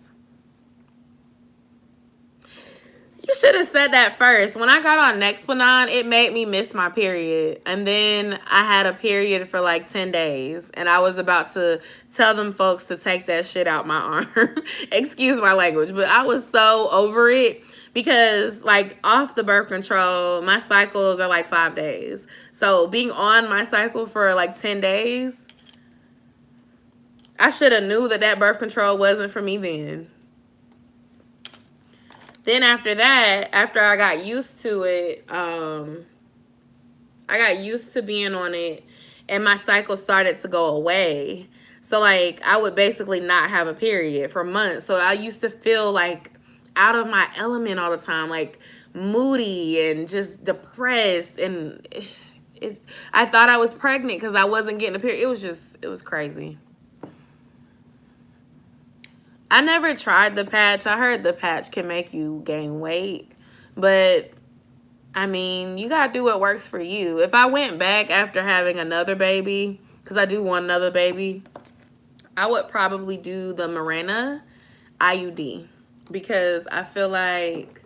You should have said that first. When I got on Nexplanon, it made me miss my period. And then I had a period for like 10 days. And I was about to tell them folks to take that shit out my arm. Excuse my language. But I was so over it because like off the birth control, my cycles are like 5 days. So being on my cycle for like 10 days, I should have knew that that birth control wasn't for me then. Then after that, after I got used to it, I got used to being on it and my cycle started to go away. So like I would basically not have a period for months. So I used to feel like out of my element all the time, like moody and just depressed. And I thought I was pregnant because I wasn't getting a period. It was crazy. I never tried the patch. I heard the patch can make you gain weight. But, I mean, you got to do what works for you. If I went back after having another baby, because I do want another baby, I would probably do the Mirena IUD. Because I feel like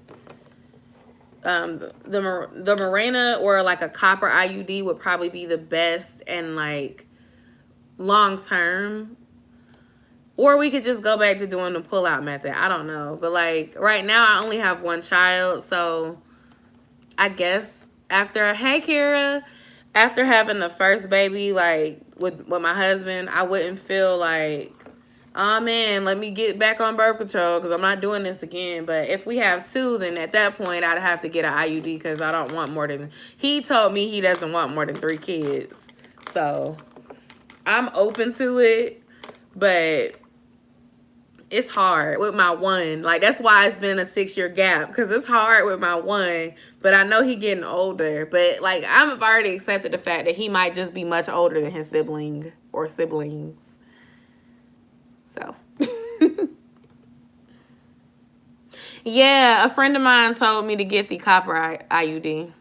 the Mirena or like a copper IUD would probably be the best and like long term. Or we could just go back to doing the pull-out method. I don't know. But, like, right now I only have one child. So, I guess after, hey, Kira, after having the first baby, like, with my husband, I wouldn't feel like, oh, man, let me get back on birth control because I'm not doing this again. But if we have two, then at that point, I'd have to get an IUD because I don't want more than, he told me he doesn't want more than 3 kids. So, I'm open to it. But it's hard with my one. Like, that's why it's been a 6-year gap. Because it's hard with my one. But I know he getting older. But, like, I've already accepted the fact that he might just be much older than his sibling or siblings. So. Yeah, a friend of mine told me to get the copper IUD.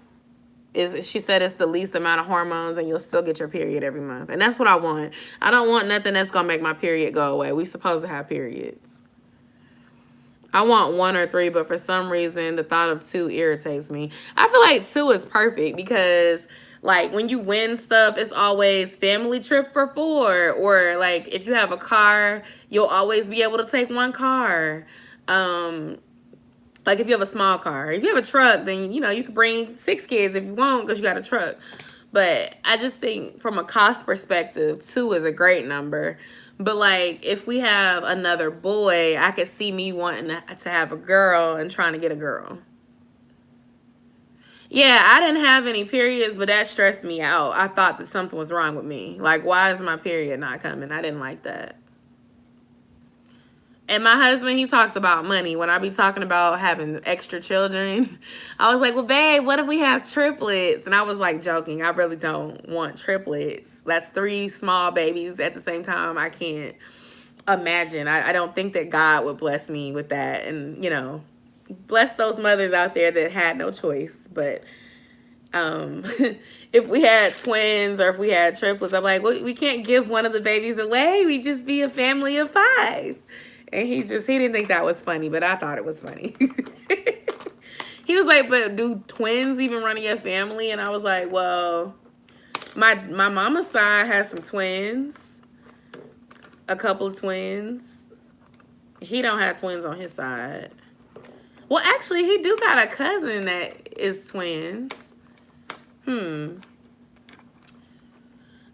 She said it's the least amount of hormones and you'll still get your period every month. And that's what I want. I don't want nothing that's going to make my period go away. We supposed to have periods. I want 1 or 3, but for some reason, the thought of 2 irritates me. I feel like 2 is perfect because, like, when you win stuff, it's always family trip for 4. Or, like, if you have a car, you'll always be able to take 1 car. Like, if you have a small car. If you have a truck, then, you know, you can bring 6 kids if you want because you got a truck. But I just think from a cost perspective, 2 is a great number. But, like, if we have another boy, I could see me wanting to have a girl and trying to get a girl. Yeah, I didn't have any periods, but that stressed me out. I thought that something was wrong with me. Like, why is my period not coming? I didn't like that. And my husband, he talks about money. When I be talking about having extra children, I was like, well, babe, what if we have triplets? And I was like joking. I really don't want triplets. That's 3 small babies at the same time. I can't imagine. I don't think that God would bless me with that. And, you know, bless those mothers out there that had no choice. But if we had twins or if we had triplets, I'm like, well, we can't give one of the babies away. We just be a family of 5. And he didn't think that was funny, but I thought it was funny. He was like, but do twins even run in your family? And I was like, well, my mama's side has some twins. A couple of twins. He don't have twins on his side. Well, actually, he do got a cousin that is twins.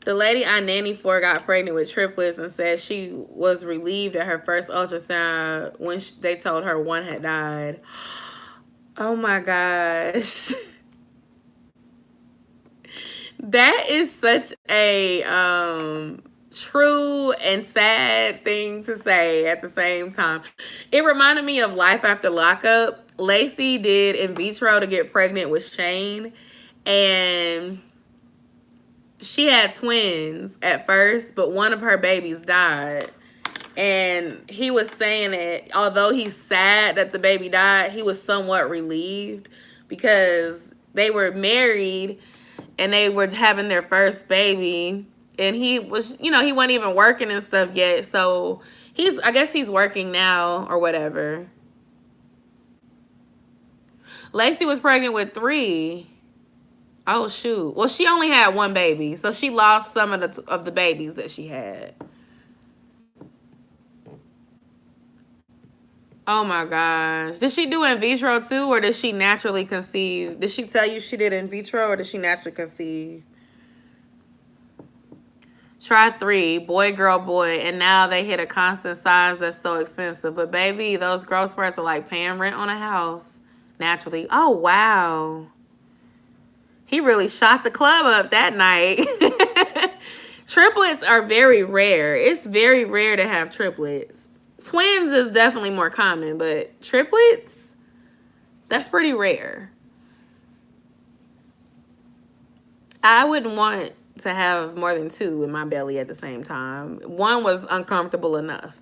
The lady I nanny for got pregnant with triplets and said she was relieved at her first ultrasound when they told her 1 had died. Oh my gosh. That is such a true and sad thing to say at the same time. It reminded me of Life After Lockup. Lacey did in vitro to get pregnant with Shane, and she had twins at first, but one of her babies died. And he was saying that although he's sad that the baby died, he was somewhat relieved because they were married and they were having their first baby. And he was, he wasn't even working and stuff yet. So I guess he's working now or whatever. Lacey was pregnant with 3. Oh, shoot. Well, she only had 1 baby. So she lost some of the babies that she had. Oh my gosh. Did she do in vitro too, or did she naturally conceive? Did she tell you she did in vitro, or did she naturally conceive? Try 3, boy, girl, boy, and now they hit a constant size that's so expensive. But baby, those growth spurts are like paying rent on a house naturally. Oh, wow. He really shot the club up that night. Triplets are very rare. It's very rare to have triplets. Twins is definitely more common, but triplets, that's pretty rare. I wouldn't want to have more than 2 in my belly at the same time. 1 was uncomfortable enough.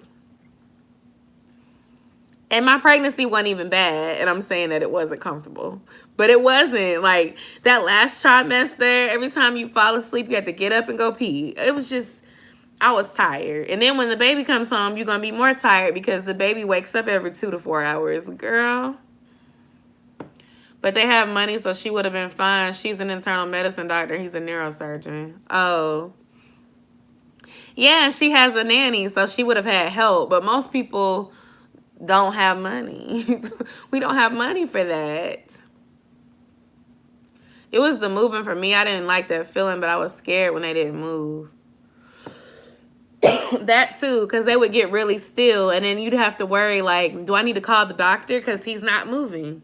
And my pregnancy wasn't even bad, and I'm saying that it wasn't comfortable. But it wasn't. Like, that last trimester, every time you fall asleep, you have to get up and go pee. It was just, I was tired. And then when the baby comes home, you're going to be more tired because the baby wakes up every 2 to 4 hours. Girl. But they have money, so she would have been fine. She's an internal medicine doctor. He's a neurosurgeon. Oh. Yeah, she has a nanny, so she would have had help. But most people don't have money. We don't have money for that. It was the moving for me. I didn't like that feeling, but I was scared when they didn't move. That too, because they would get really still, and then you'd have to worry, like, do I need to call the doctor because he's not moving?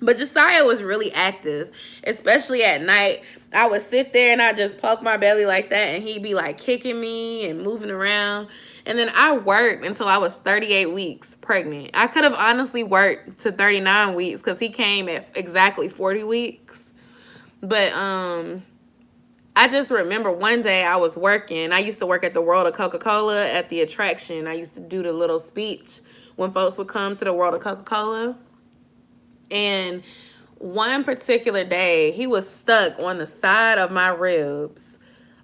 But Josiah was really active, especially at night. I would sit there and I just poke my belly like that, and he'd be like kicking me and moving around. And then I worked until I was 38 weeks pregnant. I could have honestly worked to 39 weeks because he came at exactly 40 weeks. But I just remember one day I was working. I used to work at the World of Coca-Cola at the attraction. I used to do the little speech when folks would come to the World of Coca-Cola. And one particular day, he was stuck on the side of my ribs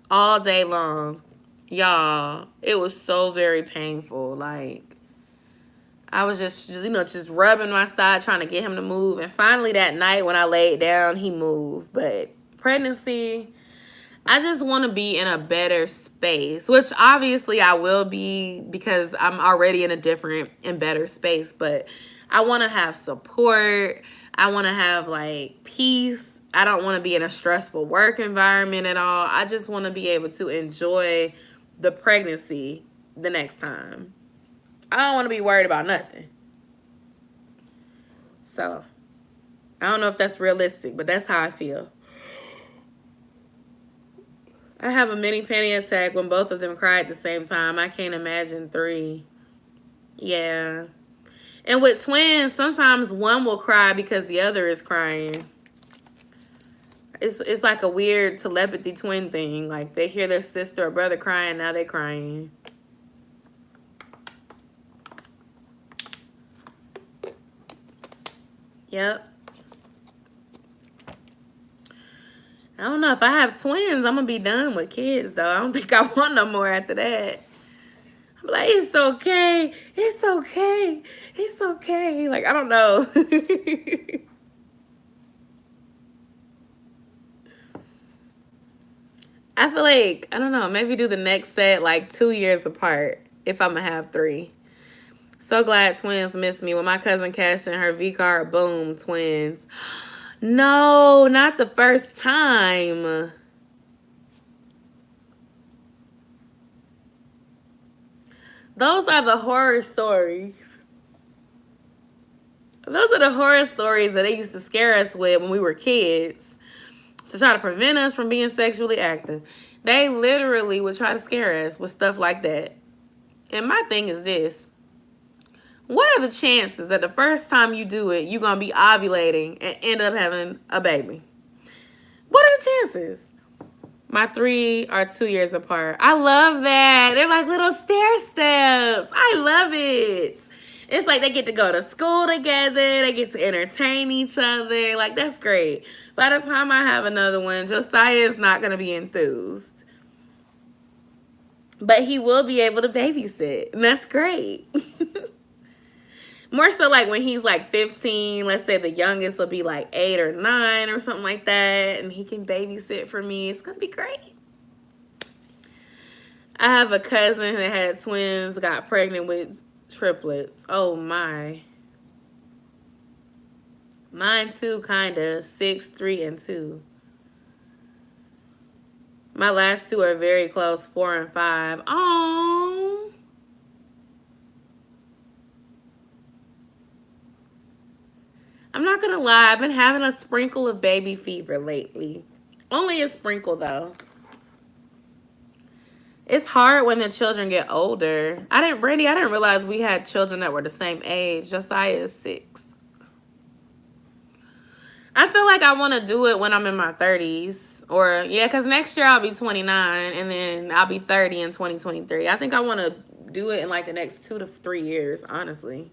all day long. Y'all, it was so very painful. Like, I was just rubbing my side, trying to get him to move. And finally that night when I laid down, he moved. But pregnancy, I just want to be in a better space, which obviously I will be because I'm already in a different and better space. But I want to have support. I want to have, like, peace. I don't want to be in a stressful work environment at all. I just want to be able to enjoy the pregnancy the next time. I don't want to be worried about nothing. So, I don't know if that's realistic, but that's how I feel. I have a mini panic attack when both of them cry at the same time. I can't imagine 3. Yeah. And with twins, sometimes one will cry because the other is crying. It's like a weird telepathy twin thing. Like, they hear their sister or brother crying, now they're crying. Yep. I don't know. If I have twins, I'm going to be done with kids, though. I don't think I want no more after that. I'm like, it's okay. It's okay. It's okay. Like, I don't know. I feel like, I don't know, maybe do the next set like 2 years apart if I'm going to have 3. So glad twins missed me. When my cousin cashed in her V card, boom, twins. No, not the first time. Those are the horror stories. Those are the horror stories that they used to scare us with when we were kids. to try to prevent us from being sexually active. They literally would try to scare us with stuff like that. And my thing is this. What are the chances that the first time you do it, you're going to be ovulating and end up having a baby? What are the chances? My 3 are 2 years apart. I love that. They're like little stair steps. I love it. It's like they get to go to school together. They get to entertain each other. Like, that's great. By the time I have another one, Josiah is not going to be enthused. But he will be able to babysit. And that's great. More so like when he's like 15, let's say the youngest will be like 8 or 9 or something like that. And he can babysit for me. It's going to be great. I have a cousin that had twins, got pregnant with triplets. Oh my. Mine too, kind of. 6, 3, and 2. My last 2 are very close, 4 and 5. Oh. I'm not going to lie. I've been having a sprinkle of baby fever lately. Only a sprinkle, though. It's hard when the children get older. Brandy, I didn't realize we had children that were the same age. Josiah is 6. I feel like I want to do it when I'm in my 30s. Or, yeah, because next year I'll be 29, and then I'll be 30 in 2023. I think I want to do it in, like, the next 2 to 3 years, honestly.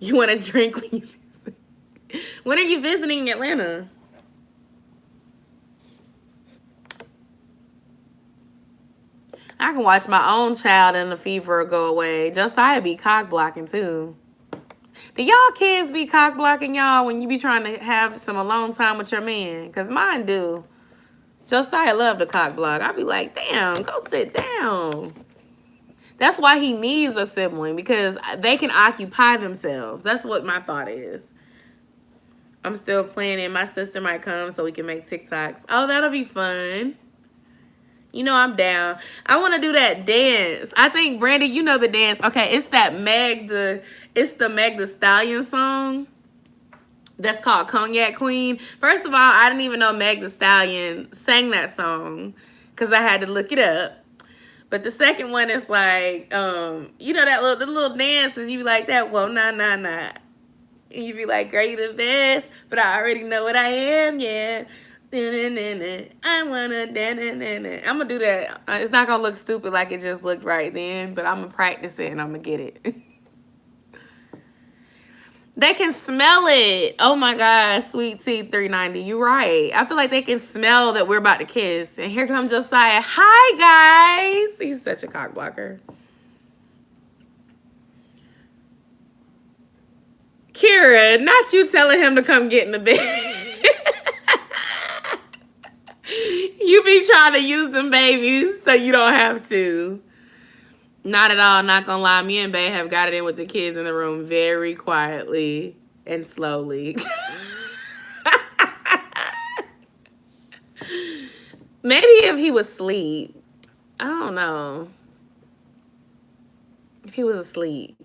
You want to drink when you visit? When are you visiting Atlanta? I can watch my own child and the fever go away. Josiah be cock blocking too. Do y'all kids be cock blocking y'all when you be trying to have some alone time with your man? Because mine do. Josiah love the cock block. I be like, damn, go sit down. That's why he needs a sibling, because they can occupy themselves. That's what my thought is. I'm still planning. My sister might come so we can make TikToks. Oh, that'll be fun. You know I'm down. I want to do that dance. I think, Brandy, you know the dance. Okay, it's the Meg Thee Stallion song. That's called Cognac Queen. First of all, I didn't even know Meg Thee Stallion sang that song because I had to look it up. But the second one is like, you know that the little dances, you be like that, whoa, nah. And you be like, girl, you the best, but I already know what I am, yeah. I wanna I'm gonna do that. It's not gonna look stupid like it just looked right then, but I'm gonna practice it and I'm gonna get it. They can smell it. Oh my gosh, Sweet Tea 390. You're right. I feel like they can smell that we're about to kiss. And here comes Josiah. Hi guys. He's such a cock blocker. Kira, not you telling him to come get in the bed. You be trying to use them babies so you don't have to. Not at all. Not gonna lie. Me and Bae have got it in with the kids in the room very quietly and slowly. Maybe if he was asleep. I don't know. If he was asleep.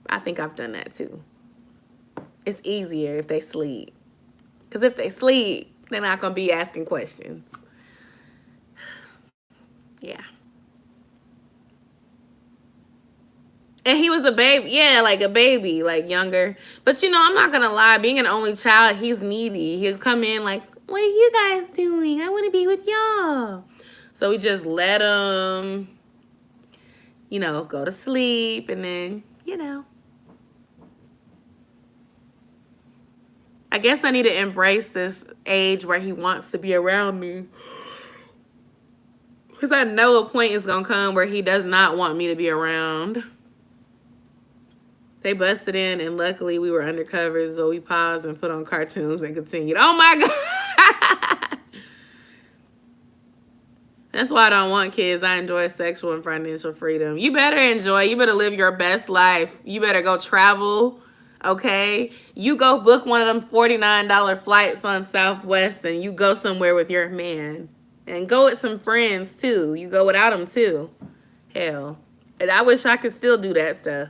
I think I've done that too. It's easier if they sleep. Because if they sleep, they're not going to be asking questions. Yeah. And he was a baby. Yeah, like a baby, like younger. But, you know, I'm not going to lie. Being an only child, he's needy. He'll come in like, what are you guys doing? I want to be with y'all. So we just let him, you know, go to sleep. And then, you know. I guess I need to embrace this age where he wants to be around me. Because I know a point is going to come where he does not want me to be around. They busted in, and luckily we were undercover, so we paused and put on cartoons and continued. Oh, my God. That's why I don't want kids. I enjoy sexual and financial freedom. You better enjoy. You better live your best life. You better go travel. Okay, you go book one of them $49 flights on Southwest and you go somewhere with your man. And go with some friends too. You go without them too. Hell, and I wish I could still do that stuff.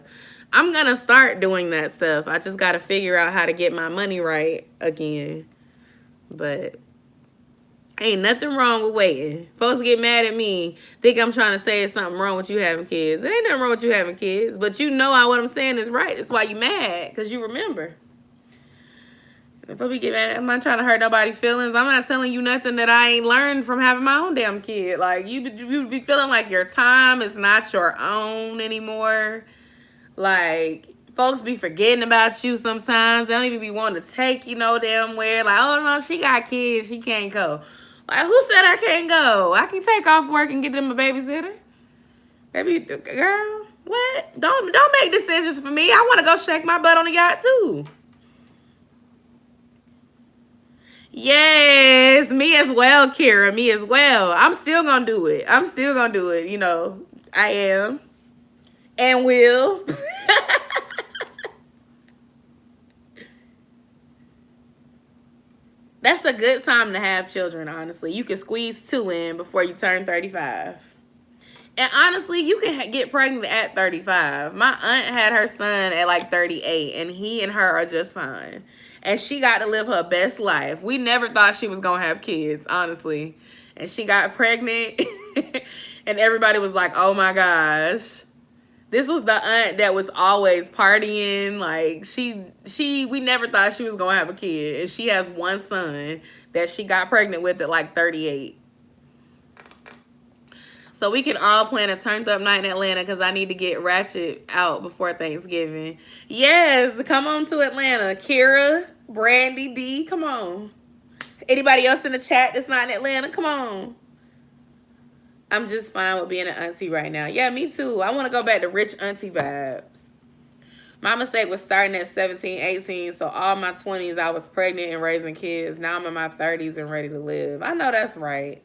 I'm going to start doing that stuff. I just got to figure out how to get my money right again. But ain't nothing wrong with waiting. Folks get mad at me, think I'm trying to say it's something wrong with you having kids. There ain't nothing wrong with you having kids, but you know what I'm saying is right. That's why you mad, because you remember. If I be get mad, I'm not trying to hurt nobody's feelings. I'm not telling you nothing that I ain't learned from having my own damn kid. Like, you be feeling like your time is not your own anymore. Like, folks be forgetting about you sometimes. They don't even be wanting to take you no damn where. Like, oh no, she got kids, she can't go. Like, who said I can't go? I can take off work and get them a babysitter. Baby, girl, what? Don't make decisions for me. I want to go shake my butt on the yacht too. Yes, me as well, Kira. Me as well. I'm still gonna do it. I'm still gonna do it. You know, I am and will. That's a good time to have children, honestly. You can squeeze 2 in before you turn 35. And honestly, you can get pregnant at 35. My aunt had her son at like 38, and he and her are just fine. And she got to live her best life. We never thought she was going to have kids, honestly. And she got pregnant, and everybody was like, oh my gosh. This was the aunt that was always partying. Like, we never thought she was going to have a kid. And she has one son that she got pregnant with at like 38. So we can all plan a turned up night in Atlanta, because I need to get Ratchet out before Thanksgiving. Yes, come on to Atlanta. Kira, Brandy, D, come on. Anybody else in the chat that's not in Atlanta, come on. I'm just fine with being an auntie right now. Yeah, me too. I want to go back to rich auntie vibes. My mistake was starting at 17, 18, so all my 20s I was pregnant and raising kids. Now I'm in my 30s and ready to live. I know that's right.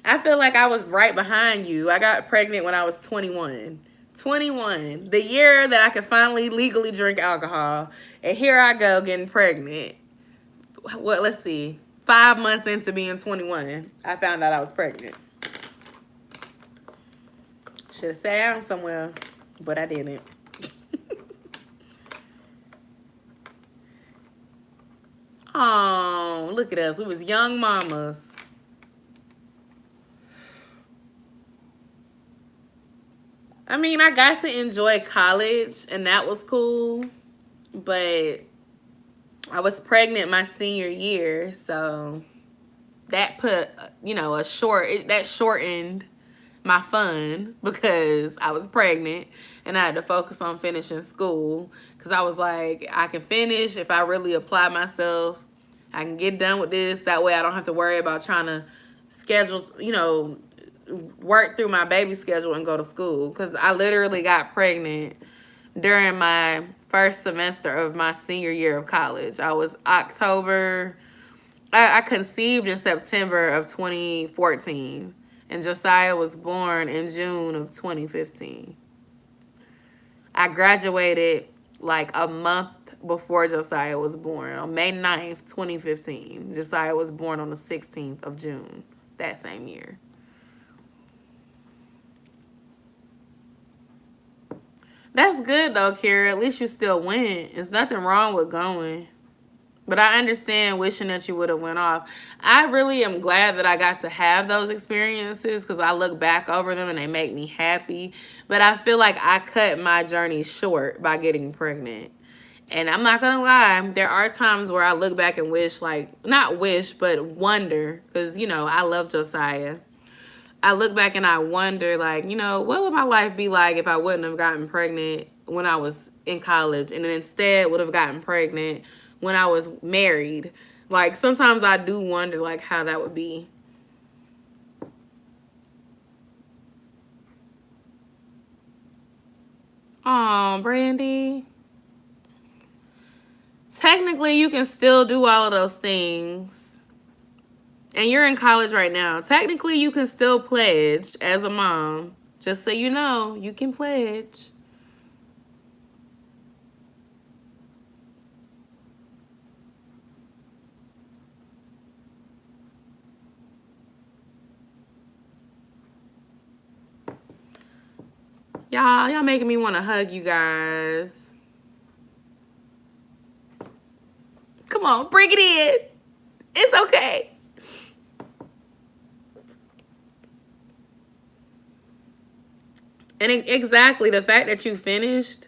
I feel like I was right behind you. I got pregnant when I was 21. 21. The year that I could finally legally drink alcohol. And here I go getting pregnant. What? Let's see. 5 months into being 21, I found out I was pregnant. Should have sat down somewhere, but I didn't. Oh, look at us. We was young mamas. I mean, I got to enjoy college, and that was cool. But I was pregnant my senior year, so that put, you know, that shortened my fun, because I was pregnant and I had to focus on finishing school, because I was like, I can finish if I really apply myself. I can get done with this. That way I don't have to worry about trying to schedule, you know, work through my baby schedule and go to school, because I literally got pregnant during my first semester of my senior year of college. I was October. I conceived in September of 2014, and Josiah was born in June of 2015. I graduated like a month before Josiah was born, on May 9th, 2015. Josiah was born on the 16th of June that same year. That's good though, Kira. At least you still went. There's nothing wrong with going. But I understand wishing that you would have went off. I really am glad that I got to have those experiences, because I look back over them and they make me happy. But I feel like I cut my journey short by getting pregnant. And I'm not going to lie, there are times where I look back and wish, like, not wish, but wonder, because, you know, I love Josiah. I look back and I wonder, like, you know, what would my life be like if I wouldn't have gotten pregnant when I was in college, and then instead would have gotten pregnant when I was married. Like, sometimes I do wonder, like, how that would be. Oh, Brandy. Technically, you can still do all of those things. And you're in college right now. Technically, you can still pledge as a mom. Just so you know, you can pledge. Y'all making me want to hug you guys. Come on, bring it in. It's okay. And exactly the fact that you finished,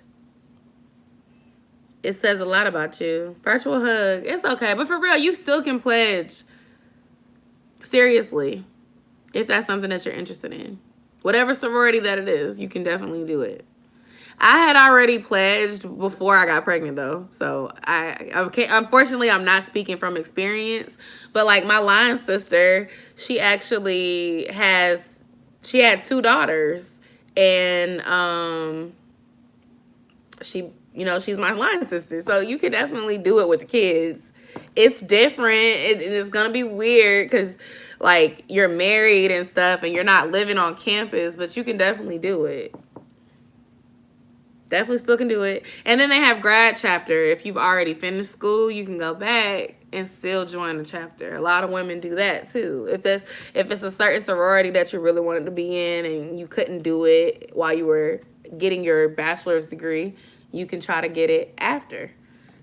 it says a lot about you. Virtual hug, it's okay. But for real, you still can pledge. Seriously. If that's something that you're interested in. Whatever sorority that it is, you can definitely do it. I had already pledged before I got pregnant though. So okay, unfortunately I'm not speaking from experience, but like my line sister, she had 2 daughters, and she's my line sister. So you can definitely do it with the kids. It's different. It's going to be weird because like you're married and stuff and you're not living on campus, but you can definitely do it. Definitely still can do it. And then they have grad chapter. If you've already finished school, you can go back and still join the chapter. A lot of women do that too. If it's a certain sorority that you really wanted to be in and you couldn't do it while you were getting your bachelor's degree, you can try to get it after.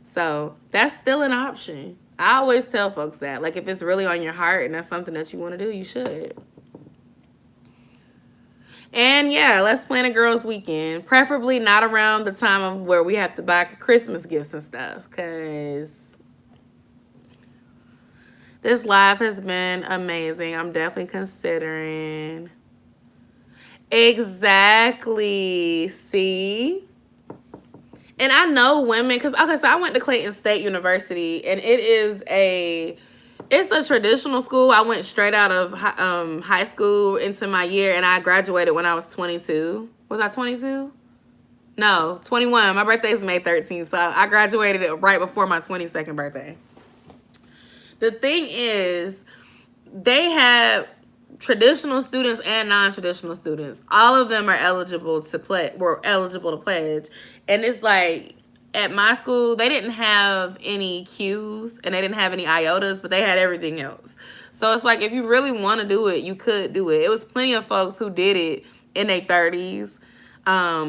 So that's still an option. I always tell folks that. Like if it's really on your heart and that's something that you want to do, you should. And yeah, let's plan a girls' weekend. Preferably not around the time of where we have to buy Christmas gifts and stuff. Because this live has been amazing. I'm definitely considering. Exactly. See? And I know women, because, okay, so I went to Clayton State University, and it's a traditional school. I went straight out of high school into my year, and I graduated when I was 22. Was I 22? No, 21. My birthday is May 13th, so I graduated right before my 22nd birthday. The thing is, they have traditional students and non-traditional students. All of them are eligible to pledge. And it's like, at my school, they didn't have any Qs and they didn't have any IOTAs, but they had everything else. So it's like, if you really want to do it, you could do it. It was plenty of folks who did it in their 30s,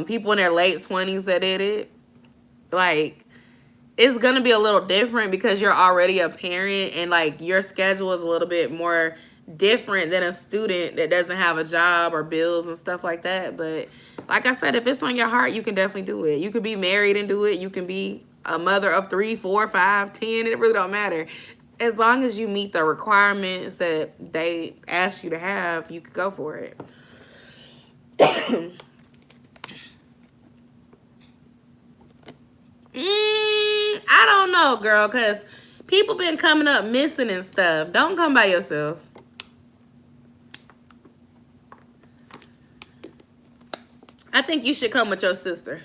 people in their late 20s that did it. Like, it's going to be a little different because you're already a parent and like your schedule is a little bit more different than a student that doesn't have a job or bills and stuff like that. But like I said, if it's on your heart, you can definitely do it. You could be married and do it. You can be a mother of 3, 4, 5, 10. It really don't matter. As long as you meet the requirements that they ask you to have, you could go for it. I don't know, girl, because people been coming up missing and stuff. Don't come by yourself. I think you should come with your sister.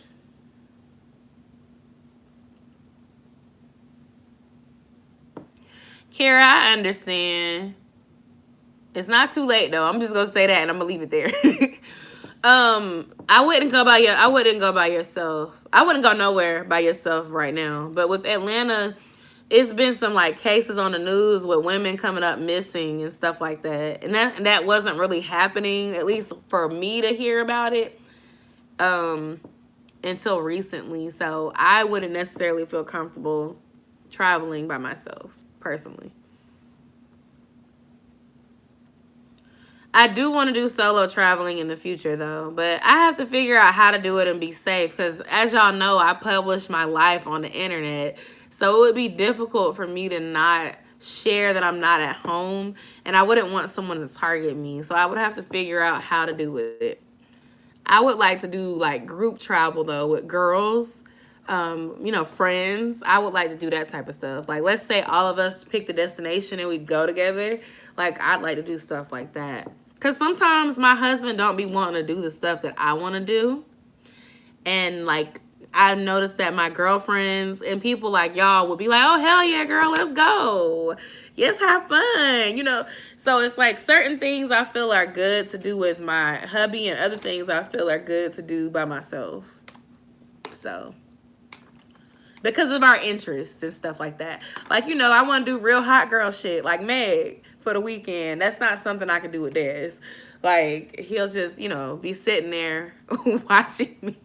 Kara, I understand. It's not too late though. I'm just gonna say that and I'm gonna leave it there. I wouldn't go by yourself. I wouldn't go nowhere by yourself right now. But with Atlanta, it's been some like cases on the news with women coming up missing and stuff like that. And that wasn't really happening, at least for me to hear about it, until recently. So I wouldn't necessarily feel comfortable traveling by myself, personally. I do want to do solo traveling in the future, though. But I have to figure out how to do it and be safe. Because as y'all know, I publish my life on the internet. So it would be difficult for me to not share that I'm not at home. And I wouldn't want someone to target me. So I would have to figure out how to do it. I would like to do like group travel, though, with girls. Friends. I would like to do that type of stuff. Like, let's say all of us pick the destination and we'd go together. Like, I'd like to do stuff like that. Because sometimes my husband don't be wanting to do the stuff that I want to do. And, like, I noticed that my girlfriends and people like y'all would be like, oh, hell yeah, girl, let's go. Yes, have fun, So it's like certain things I feel are good to do with my hubby and other things I feel are good to do by myself. So, because of our interests and stuff like that. Like, I want to do real hot girl shit like Meg for the weekend. That's not something I can do with Dez. Like, he'll just, be sitting there watching me.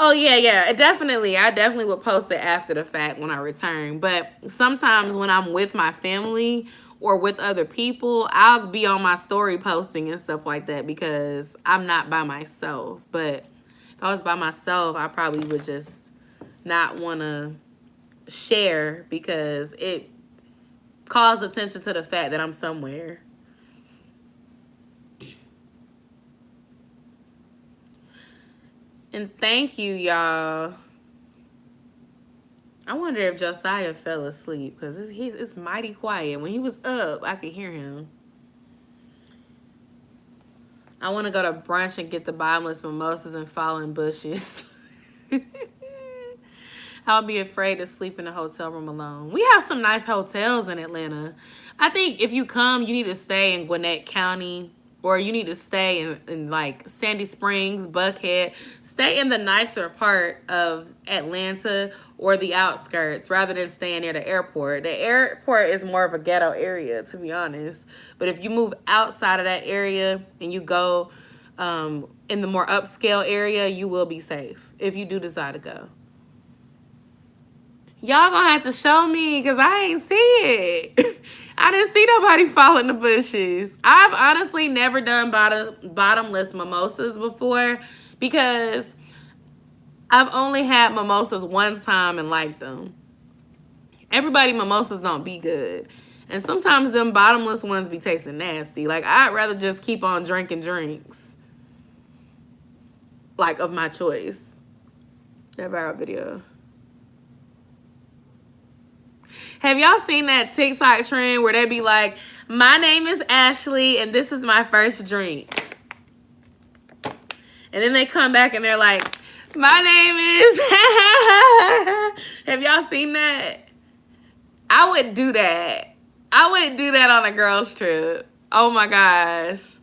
Oh yeah. Definitely. I definitely would post it after the fact when I return. But sometimes when I'm with my family or with other people, I'll be on my story posting and stuff like that because I'm not by myself. But if I was by myself, I probably would just not want to share because it calls attention to the fact that I'm somewhere. And thank you, y'all. I wonder if Josiah fell asleep because it's mighty quiet. When he was up, I could hear him. I want to go to brunch and get the bottomless mimosas and fallen bushes. I'll be afraid to sleep in a hotel room alone. We have some nice hotels in Atlanta. I think if you come, you need to stay in Gwinnett County, or you need to stay in like Sandy Springs, Buckhead. Stay in the nicer part of Atlanta or the outskirts rather than staying near the airport. The airport is more of a ghetto area, to be honest. But if you move outside of that area and you go in the more upscale area, you will be safe if you do decide to go. Y'all gonna have to show me because I ain't see it. I didn't see nobody fall in the bushes. I've honestly never done bottomless mimosas before because I've only had mimosas one time and liked them. Everybody mimosas don't be good. And sometimes them bottomless ones be tasting nasty. Like, I'd rather just keep on drinking drinks. Like, of my choice. That viral video. Have y'all seen that TikTok trend where they be like, my name is Ashley and this is my first drink? And then they come back and they're like, my name is... Have y'all seen that? I would do that. I would do that on a girl's trip. Oh my gosh.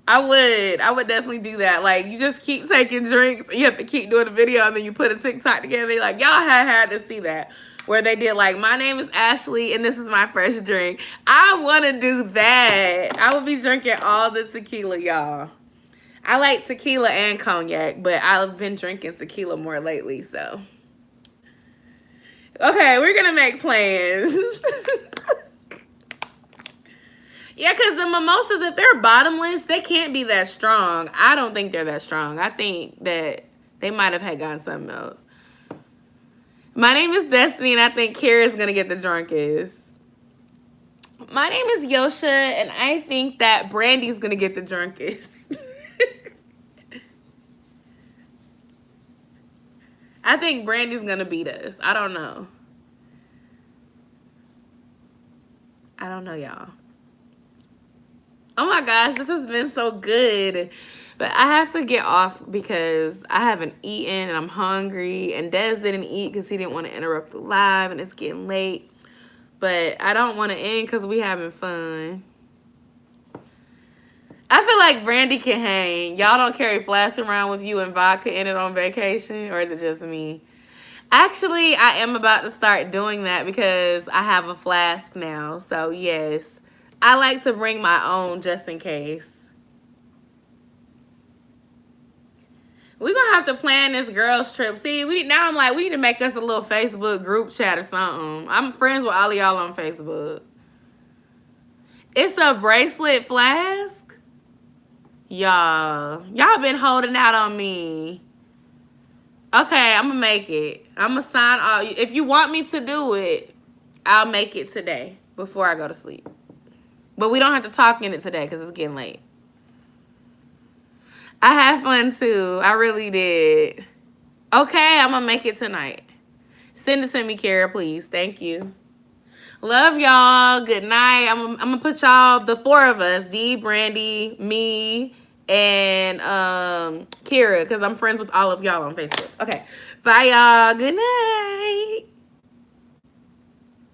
I would definitely do that. Like, you just keep taking drinks and you have to keep doing the video and then you put a TikTok together. Like, y'all had to see that. Where they did like, my name is Ashley and this is my first drink. I want to do that. I would be drinking all the tequila, y'all. I like tequila and cognac, but I've been drinking tequila more lately, so. Okay, we're going to make plans. Yeah, because the mimosas, if they're bottomless, they can't be that strong. I don't think they're that strong. I think that they might have had gotten something else. My name is Destiny, and I think Kara's going to get the drunkest. My name is Yosha, and I think that Brandy's going to get the drunkest. I think Brandy's going to beat us. I don't know. I don't know, y'all. Oh my gosh, this has been so good. But I have to get off because I haven't eaten and I'm hungry. And Des didn't eat because he didn't want to interrupt the live and it's getting late. But I don't want to end because we having fun. I feel like Brandy can hang. Y'all don't carry flasks around with you and vodka in it on vacation? Or is it just me? Actually, I am about to start doing that because I have a flask now. So, yes. I like to bring my own just in case. We're going to have to plan this girls trip. See, now I'm like, we need to make us a little Facebook group chat or something. I'm friends with all of y'all on Facebook. It's a bracelet flask? Y'all been holding out on me. Okay, I'm going to make it. I'm going to sign off. If you want me to do it, I'll make it today before I go to sleep. But we don't have to talk in it today because it's getting late. I had fun too. I really did. Okay, I'm going to make it tonight. Send it to me, Kara, please. Thank you. Love y'all. Good night. I'm going to put y'all, the four of us, D, Brandy, me, and Kara, because I'm friends with all of y'all on Facebook. Okay. Bye, y'all. Good night.